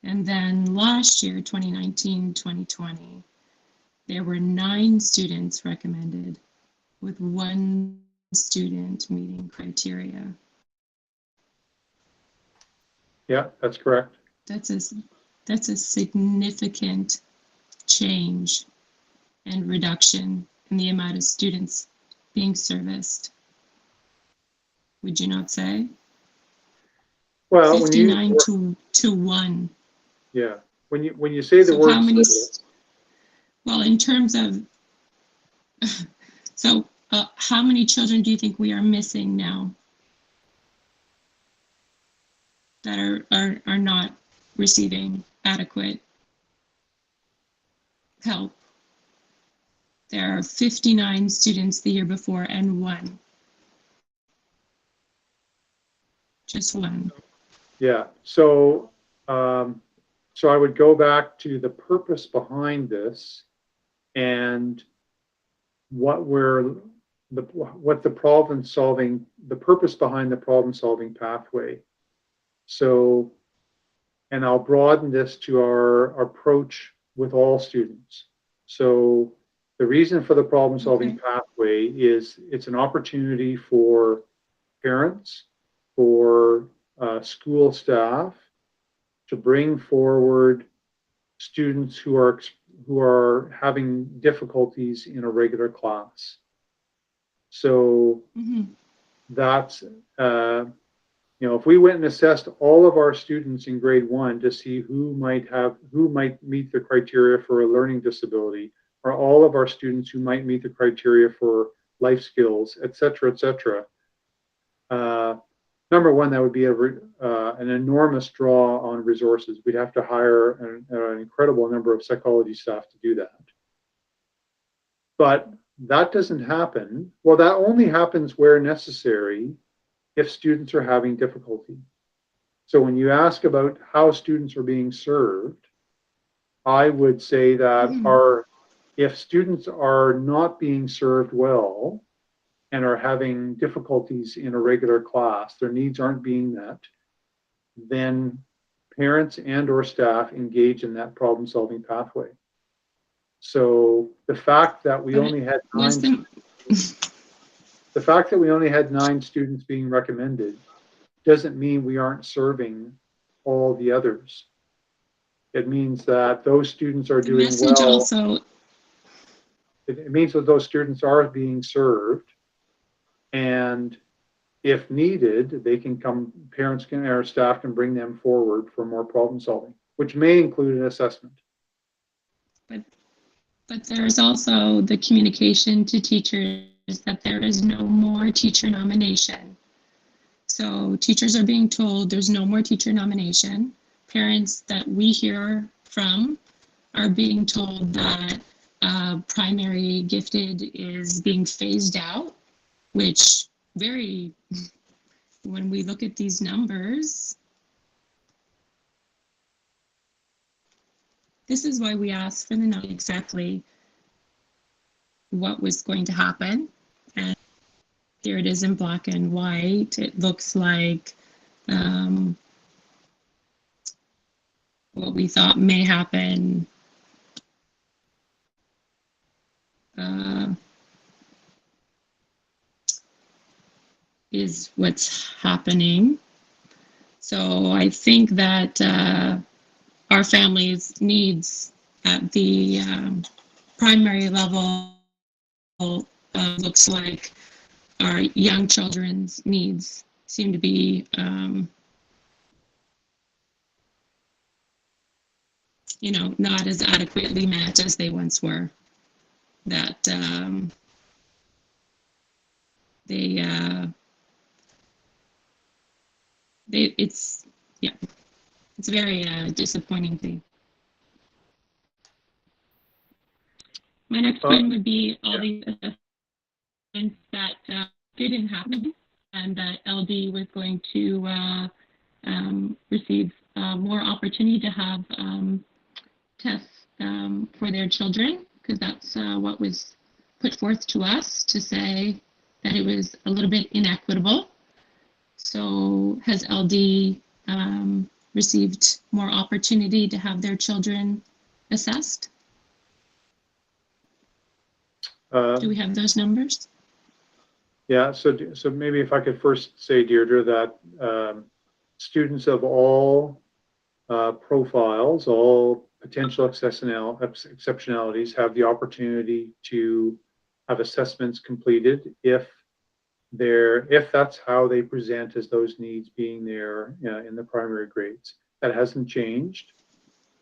And then last year, 2019-2020, there were 9 students recommended, with 1 student meeting criteria. Yeah, that's correct. That's a significant change and reduction in the amount of students being serviced. Would you not say? Well, 59 to 1. Yeah, when you say the word how many? service, Well, in terms of so how many children do you think we are missing now that are not receiving adequate help? There are 59 students the year before and 1. Just 1. yeah. So so I would go back to the purpose behind this, and what the problem solving, the purpose behind the problem solving pathway. So, and I'll broaden this to our approach with all students. So the reason for the problem solving pathway is it's an opportunity for parents, for school staff to bring forward students who are having difficulties in a regular class. So that's if we went and assessed all of our students in grade 1 to see who might meet the criteria for a learning disability, or all of our students who might meet the criteria for life skills, et cetera, number one, that would be an enormous draw on resources. We'd have to hire an incredible number of psychology staff to do that. But that doesn't happen. Well, that only happens where necessary if students are having difficulty. So when you ask about how students are being served, I would say that if students are not being served well and are having difficulties in a regular class, their needs aren't being met, then parents and or staff engage in that problem-solving pathway. So the fact that we only had 9 students being recommended doesn't mean we aren't serving all the others. It means that those students are doing well. It means that those students are being served, and if needed, they can come, parents can, or staff can bring them forward for more problem solving, which may include an assessment. But there's also the communication to teachers that there is no more teacher nomination. So teachers are being told there's no more teacher nomination. Parents that we hear from are being told that primary gifted is being phased out, which very, when we look at these numbers, this is why we asked for the know exactly what was going to happen. And here it is in black and white. It looks like what we thought may happen is what's happening. So I think that our families' needs at the primary level looks like our young children's needs seem to be you know, not as adequately met as they once were. That it's, yeah, it's a very disappointing thing. My next point would be all these assessments that didn't happen, and that LD was going to receive more opportunity to have tests for their children, because that's what was put forth to us, to say that it was a little bit inequitable. So has LD received more opportunity to have their children assessed? Do we have those numbers? Yeah, so maybe if I could first say, Deirdre, that students of all profiles, all potential exceptionalities have the opportunity to have assessments completed if that's how they present as those needs being there in the primary grades. That hasn't changed.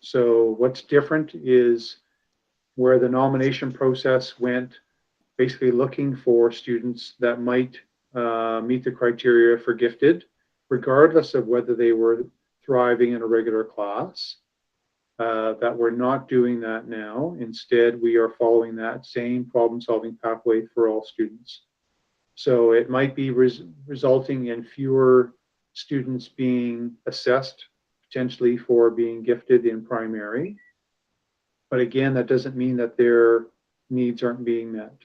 So what's different is where the nomination process went, basically looking for students that might meet the criteria for gifted, regardless of whether they were thriving in a regular class. That we're not doing that now. Instead, we are following that same problem-solving pathway for all students. So it might be resulting in fewer students being assessed, potentially for being gifted in primary. But again, that doesn't mean that their needs aren't being met.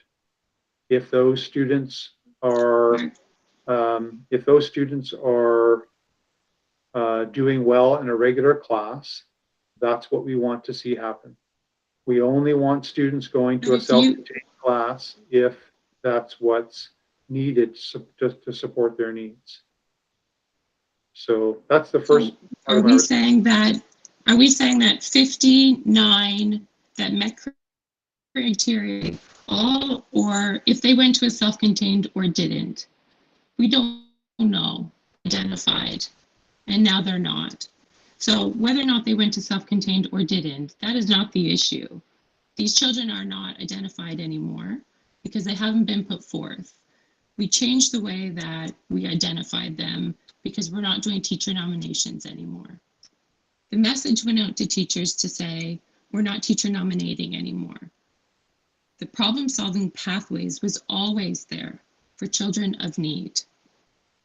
If those students are doing well in a regular class, that's what we want to see happen. We only want students going to a self-contained class if that's what's needed to support their needs. So that's the first. Are we saying that 59 that met criteria all, or if they went to a self-contained or didn't? We don't know, identified, and now they're not. So whether or not they went to self-contained or didn't, that is not the issue. These children are not identified anymore because they haven't been put forth. We changed the way that we identified them because we're not doing teacher nominations anymore. The message went out to teachers to say, we're not teacher nominating anymore. The problem-solving pathways was always there for children of need.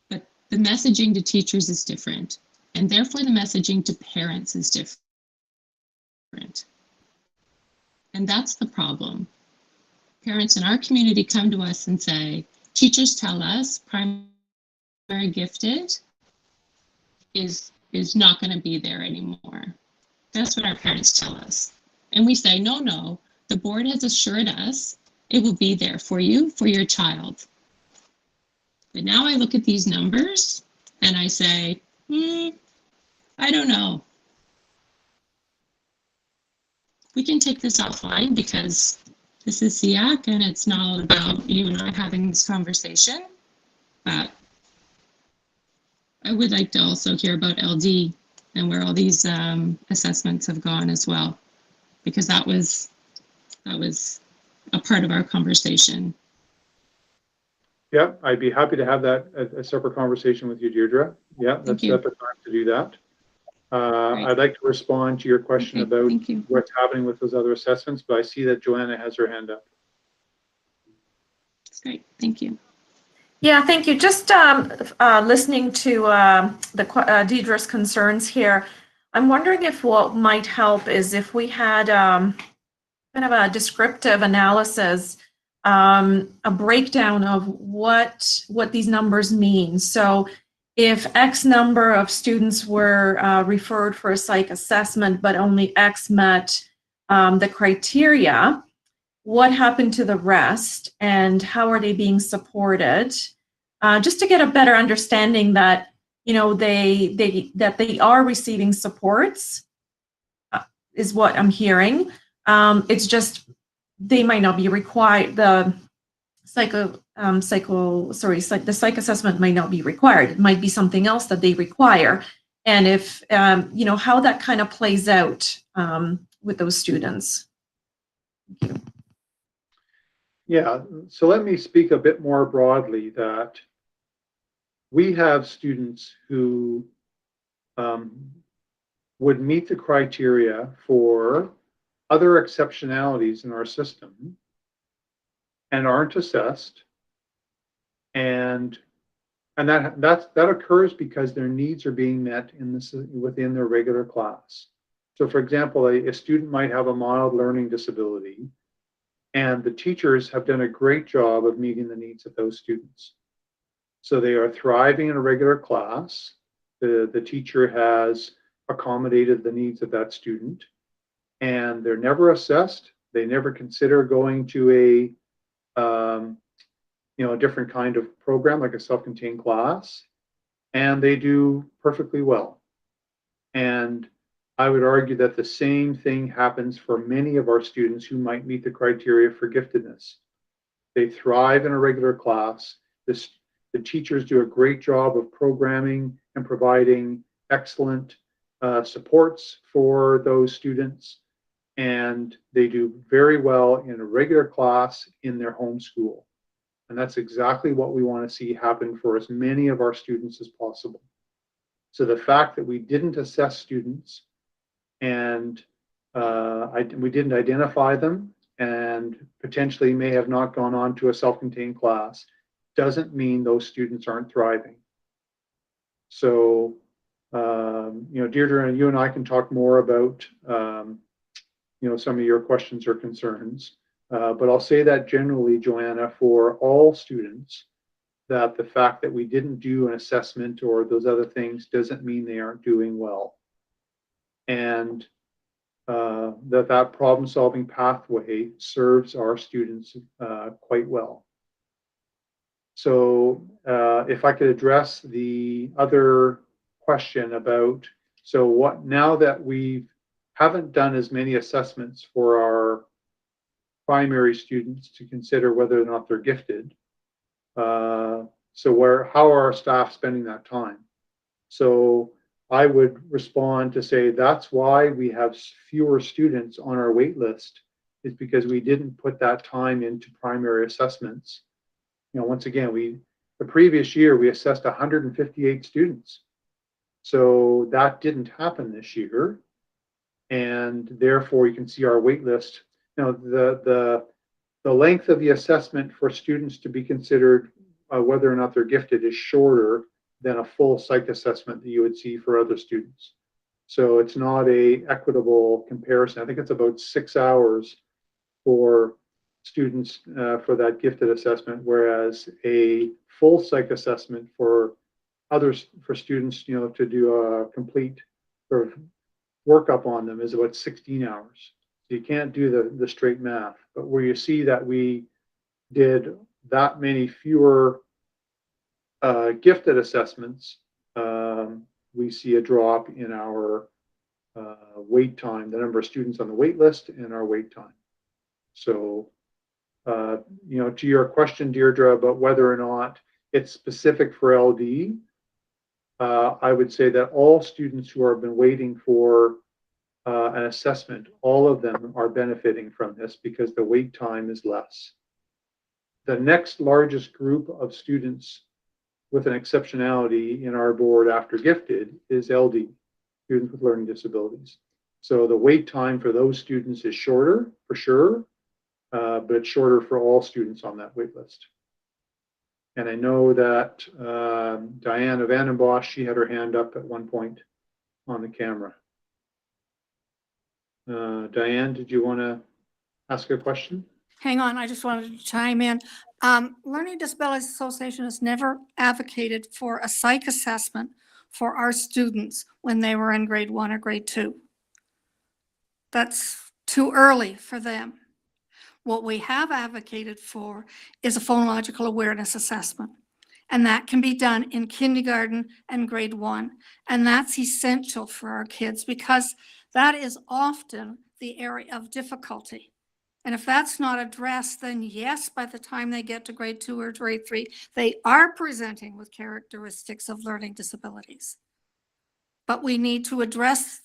But the messaging to teachers is different, and therefore the messaging to parents is different. And that's the problem. Parents in our community come to us and say, teachers tell us primary gifted is not going to be there anymore. That's what our parents tell us. And we say, no, the board has assured us it will be there for you, for your child. But now I look at these numbers and I say, I don't know. We can take this offline because this is SEAC and it's not about you and I having this conversation. But I would like to also hear about LD and where all these assessments have gone as well, because that was a part of our conversation. Yeah, I'd be happy to have that a separate conversation with you, Deirdre. Yeah, let's set the time to do that. I'd like to respond to your question about what's happening with those other assessments, but I see that Joanna has her hand up. That's great. Thank you. Yeah, thank you. Just listening to Deidre's concerns here, I'm wondering if what might help is if we had kind of a descriptive analysis, a breakdown of what these numbers mean. So if X number of students were referred for a psych assessment, but only X met the criteria, what happened to the rest and how are they being supported? Just to get a better understanding that, you know, that they are receiving supports is what I'm hearing. It's just they might not be required. The psych assessment might not be required. It might be something else that they require. And if, you know, how that kind of plays out with those students. Thank you. Yeah, so let me speak a bit more broadly that we have students who would meet the criteria for other exceptionalities in our system and aren't assessed, and that occurs because their needs are being met within their regular class. So, for example, a student might have a mild learning disability, and the teachers have done a great job of meeting the needs of those students. So they are thriving in a regular class. The teacher has accommodated the needs of that student, and they're never assessed. They never consider going to a different kind of program like a self-contained class, and they do perfectly well. And I would argue that the same thing happens for many of our students who might meet the criteria for giftedness. They thrive in a regular class. The teachers do a great job of programming and providing excellent supports for those students, and they do very well in a regular class in their home school. And that's exactly what we want to see happen for as many of our students as possible. So the fact that we didn't assess students and we didn't identify them and potentially may have not gone on to a self-contained class doesn't mean those students aren't thriving. So, Deirdre, you and I can talk more about, some of your questions or concerns. But I'll say that generally, Joanna, for all students, that the fact that we didn't do an assessment or those other things doesn't mean they aren't doing well. And that problem-solving pathway serves our students quite well. So if I could address the other question about, so what, now that we haven't done as many assessments for our primary students to consider whether or not they're gifted, how are our staff spending that time? So I would respond to say that's why we have fewer students on our wait list, is because we didn't put that time into primary assessments. Once again, the previous year we assessed 158 students. So that didn't happen this year. And therefore you can see our wait list. Now the length of the assessment for students to be considered whether or not they're gifted is shorter than a full psych assessment that you would see for other students. So it's not an equitable comparison. I think it's about 6 hours for students for that gifted assessment, whereas a full psych assessment for students, to do a complete sort of workup on them is about 16 hours. So you can't do the straight math, but where you see that we did that many fewer gifted assessments, we see a drop in our wait time, the number of students on the wait list and our wait time. So, to your question, Deirdre, about whether or not it's specific for LD, I would say that all students who have been waiting for an assessment, all of them are benefiting from this because the wait time is less. The next largest group of students with an exceptionality in our board after gifted is LD, students with learning disabilities. So the wait time for those students is shorter, for sure, but it's shorter for all students on that wait list. And I know that Diana Vandenbosch, she had her hand up at one point on the camera. Diane, did you want to ask a question? Hang on, I just wanted to chime in. Learning Disabilities Association has never advocated for a psych assessment for our students when they were in grade 1 or grade 2. That's too early for them. What we have advocated for is a phonological awareness assessment, and that can be done in kindergarten and grade 1. And that's essential for our kids because that is often the area of difficulty. And if that's not addressed, then yes, by the time they get to grade 2 or grade 3, they are presenting with characteristics of learning disabilities. But we need to address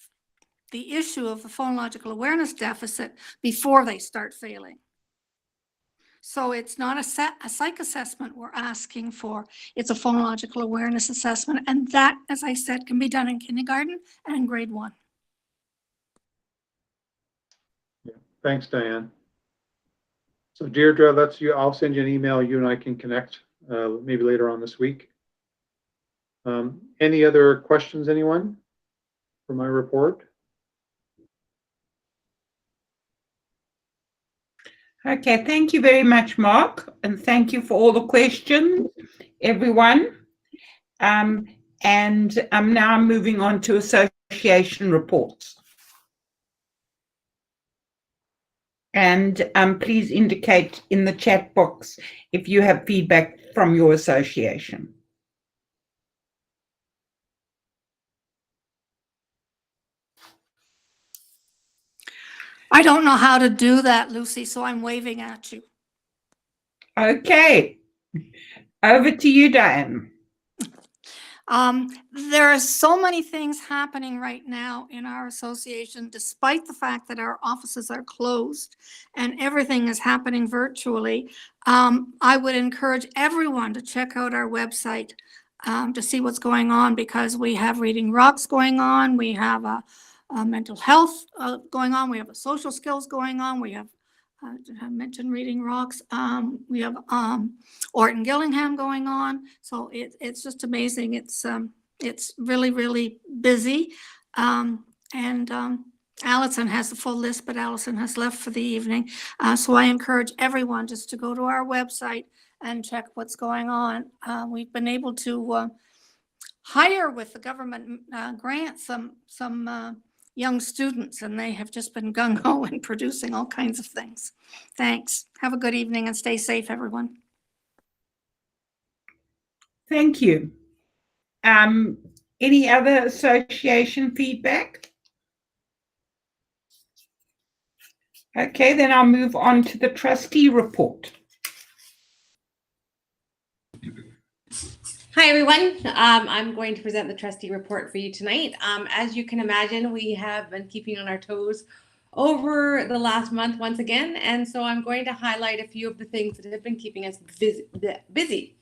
the issue of the phonological awareness deficit before they start failing. So it's not a psych assessment we're asking for, it's a phonological awareness assessment. And that, as I said, can be done in kindergarten and in grade 1. Yeah. Thanks, Diane. So Deirdre, that's you. I'll send you an email. You and I can connect maybe later on this week. Any other questions, anyone, for my report? Okay, thank you very much, Mark, and thank you for all the questions, everyone. And I'm now moving on to association reports. And please indicate in the chat box if you have feedback from your association. I don't know how to do that, Lucy, so I'm waving at you. Okay, over to you, Diane. There are so many things happening right now in our association, despite the fact that our offices are closed and everything is happening virtually. I would encourage everyone to check out our website to see what's going on, because we have Reading Rocks going on, we have a mental health going on, we have a social skills going on, we have I mentioned Reading Rocks. We have Orton Gillingham going on. So it's just amazing. It's really, really busy. Allison has the full list, but Allison has left for the evening. So I encourage everyone just to go to our website and check what's going on. We've been able to hire with the government grant some young students, and they have just been gung-ho and producing all kinds of things. Thanks. Have a good evening and stay safe, everyone. Thank you. Any other association feedback? Okay, then I'll move on to the trustee report. Hi, everyone. I'm going to present the trustee report for you tonight. As you can imagine, we have been keeping on our toes over the last month once again, and so I'm going to highlight a few of the things that have been keeping us busy.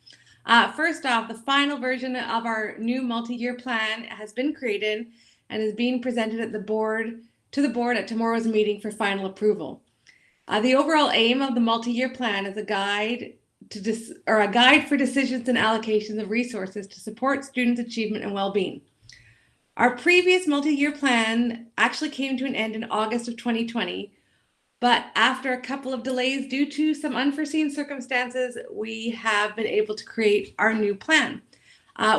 First off, the final version of our new multi-year plan has been created and is being presented at the board at tomorrow's meeting for final approval. The overall aim of the multi-year plan is a guide for decisions and allocations of resources to support students' achievement and well-being. Our previous multi-year plan actually came to an end in August of 2020, but after a couple of delays due to some unforeseen circumstances, we have been able to create our new plan.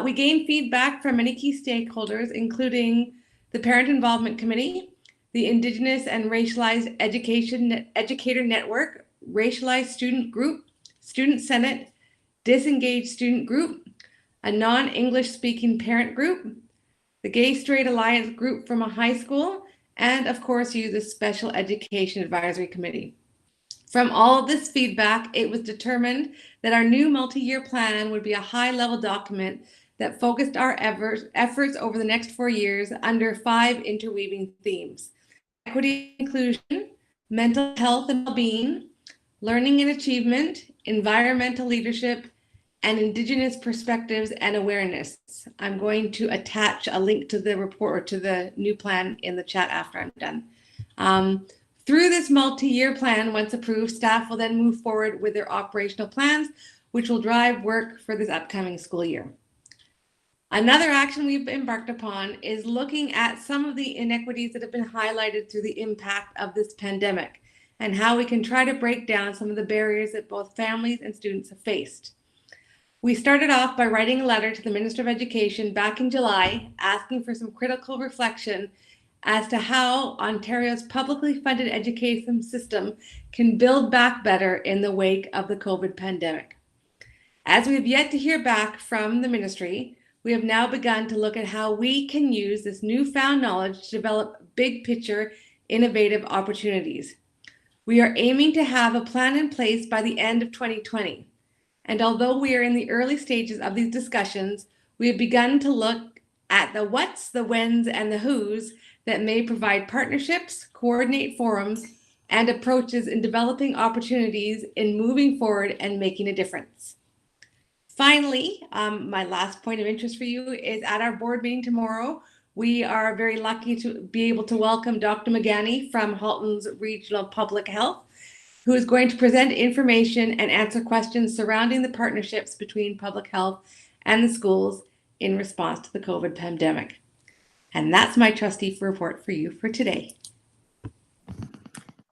We gained feedback from many key stakeholders, including the Parent Involvement Committee, the Indigenous and Racialized Educator Network, Racialized Student Group, Student Senate, Disengaged Student Group, a non-English speaking parent group, the Gay Straight Alliance group from a high school, and of course you, the Special Education Advisory Committee. From all of this feedback, it was determined that our new multi-year plan would be a high-level document that focused our efforts over the next 4 years under 5 interweaving themes: equity and inclusion, mental health and well-being, learning and achievement, environmental leadership, and Indigenous perspectives and awareness. I'm going to attach a link to the report or to the new plan in the chat after I'm done. Through this multi-year plan, once approved, staff will then move forward with their operational plans, which will drive work for this upcoming school year. Another action we've embarked upon is looking at some of the inequities that have been highlighted through the impact of this pandemic and how we can try to break down some of the barriers that both families and students have faced. We started off by writing a letter to the Minister of Education back in July, asking for some critical reflection as to how Ontario's publicly funded education system can build back better in the wake of the COVID pandemic. As we have yet to hear back from the ministry, we have now begun to look at how we can use this newfound knowledge to develop big picture, innovative opportunities. We are aiming to have a plan in place by the end of 2020. And although we are in the early stages of these discussions, we have begun to look at the whats, the whens, and the whos that may provide partnerships, coordinate forums, and approaches in developing opportunities in moving forward and making a difference. Finally, my last point of interest for you is at our board meeting tomorrow, we are very lucky to be able to welcome Dr. Magani from Halton's Regional Public Health, who is going to present information and answer questions surrounding the partnerships between public health and the schools in response to the COVID pandemic. And that's my trustee report for you for today.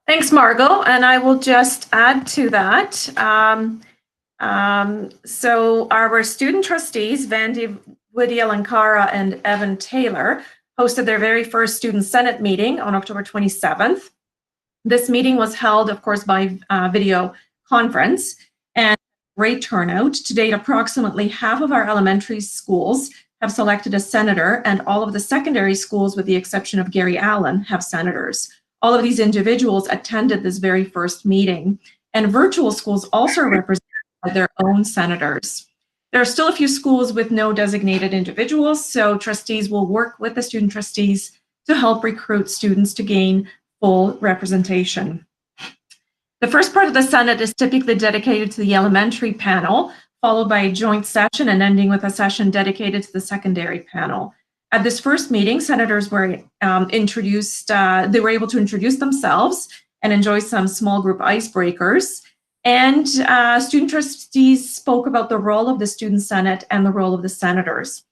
Thanks, Margot. And I will just add to that. So our student trustees, Vandy Woody-Alankara and Evan Taylor, hosted their very first student senate meeting on October 27th. This meeting was held, of course, by video conference, and great turnout. To date, approximately half of our elementary schools have selected a senator, and all of the secondary schools, with the exception of Gary Allen, have senators. All of these individuals attended this very first meeting, and virtual schools also represent their own senators. There are still a few schools with no designated individuals, so trustees will work with the student trustees to help recruit students to gain full representation. The first part of the Senate is typically dedicated to the elementary panel, followed by a joint session and ending with a session dedicated to the secondary panel. At this first meeting, senators were introduced, they were able to introduce themselves and enjoy some small group icebreakers. And student trustees spoke about the role of the student senate and the role of the senators.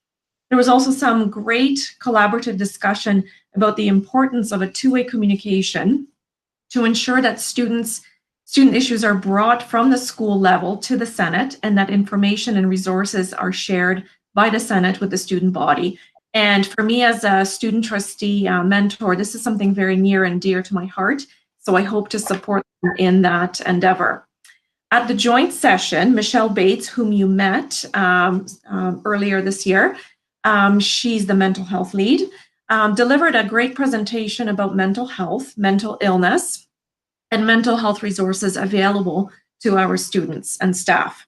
There was also some great collaborative discussion about the importance of a two-way communication to ensure that student issues are brought from the school level to the Senate, and that information and resources are shared by the Senate with the student body. And for me as a student trustee mentor, this is something very near and dear to my heart. So I hope to support them in that endeavor. At the joint session, Michelle Bates, whom you met earlier this year, she's the mental health lead, delivered a great presentation about mental health, mental illness, and mental health resources available to our students and staff.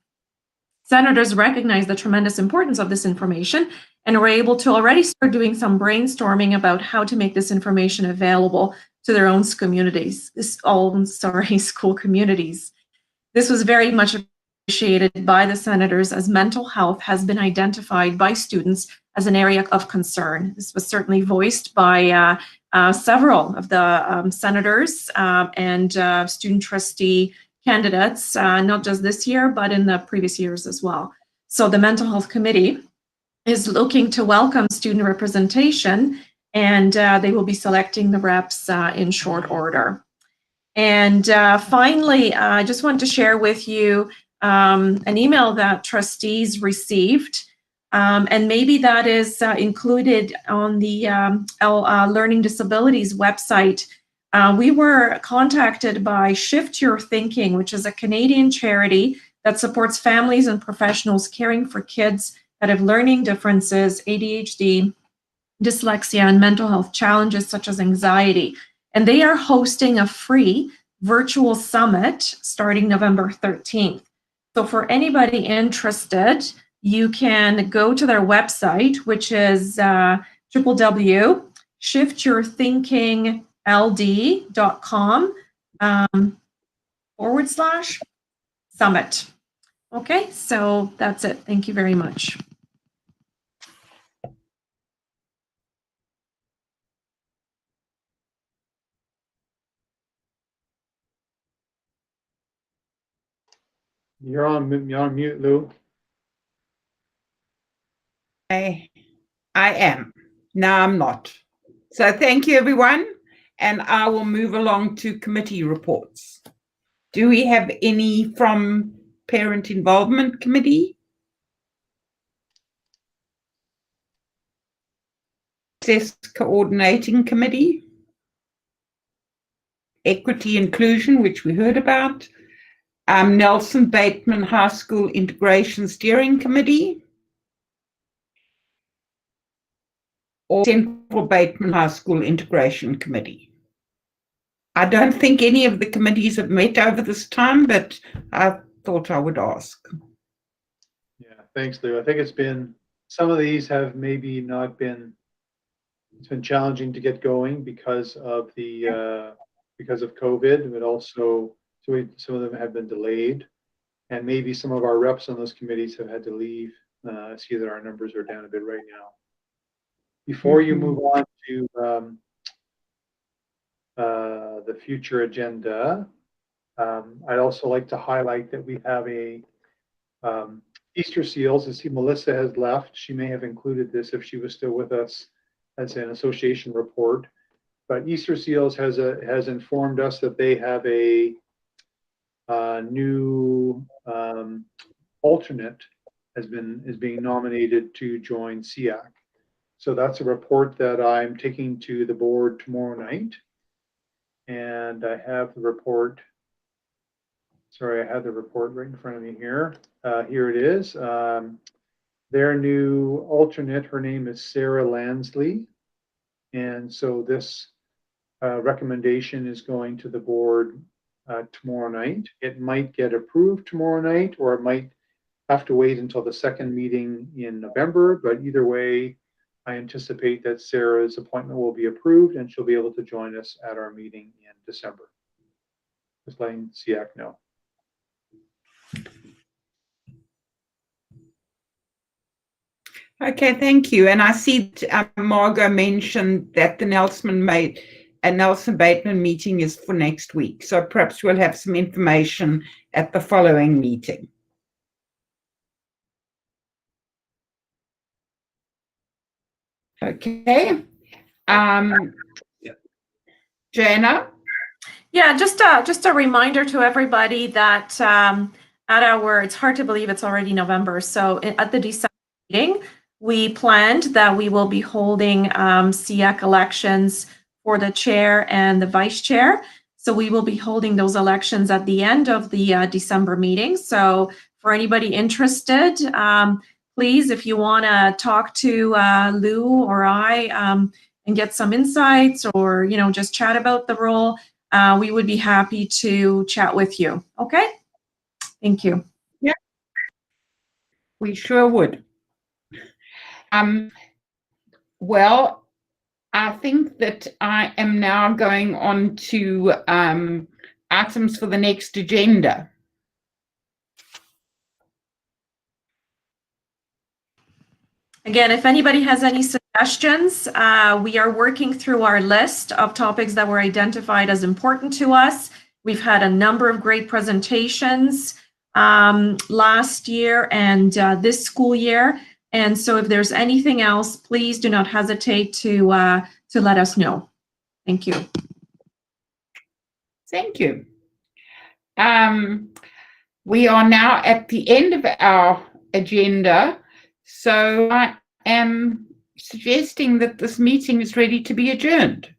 Senators recognize the tremendous importance of this information and were able to already start doing some brainstorming about how to make this information available to their own communities, school communities. This was very much appreciated by the senators, as mental health has been identified by students as an area of concern. This was certainly voiced by several of the senators and student trustee candidates, not just this year, but in the previous years as well. So the Mental Health Committee is looking to welcome student representation, and they will be selecting the reps in short order. And finally, I just want to share with you an email that trustees received, and maybe that is included on the Learning Disabilities website. We were contacted by Shift Your Thinking, which is a Canadian charity that supports families and professionals caring for kids that have learning differences, ADHD, dyslexia, and mental health challenges such as anxiety. And they are hosting a free virtual summit starting November 13th. So for anybody interested, you can go to their website, which is www.shiftyourthinkingld.com/summit. Okay, so that's it. Thank you very much. You're on mute, Lou. I am. No, I'm not. So thank you, everyone. And I will move along to committee reports. Do we have any from Parent Involvement Committee? Access Coordinating Committee? Equity Inclusion, which we heard about. Nelson Bateman High School Integration Steering Committee? Or Central Bateman High School Integration Committee? I don't think any of the committees have met over this time, but I thought I would ask. Yeah, thanks, Lou. I think it's been, some of these have maybe not been, it's been challenging to get going because of the, because of COVID, but also some of them have been delayed. And maybe some of our reps on those committees have had to leave. I see that our numbers are down a bit right now. Before you move on to the future agenda, I'd also like to highlight that we have a Easter seals. I see Melissa has left. She may have included this if she was still with us as an association report. But Easter Seals has informed us that they have a new alternate is being nominated to join SEAC. So that's a report that I'm taking to the board tomorrow night. And I have the report. Sorry, I have the report right in front of me here. Here it is. Their new alternate, her name is Sarah Lansley. And so this recommendation is going to the board tomorrow night. It might get approved tomorrow night, or it might have to wait until the second meeting in November. But either way, I anticipate that Sarah's appointment will be approved and she'll be able to join us at our meeting in December. Just letting SEAC know. Okay, thank you. And I see Margot mentioned that the Nelson Bateman meeting is for next week. So perhaps we'll have some information at the following meeting. Okay. Jana? Yeah, just a reminder to everybody that at our, it's hard to believe it's already November. So at the December meeting, we planned that we will be holding SEAC elections for the chair and the vice chair. So we will be holding those elections at the end of the December meeting. So for anybody interested, please, if you want to talk to Lou or I and get some insights, or just chat about the role, we would be happy to chat with you. Okay? Thank you. Yeah, we sure would. Well, I think that I am now going on to items for the next agenda. Again, if anybody has any suggestions, we are working through our list of topics that were identified as important to us. We've had a number of great presentations last year and this school year. And so if there's anything else, please do not hesitate to let us know. Thank you. Thank you. We are now at the end of our agenda. So I am suggesting that this meeting is ready to be adjourned.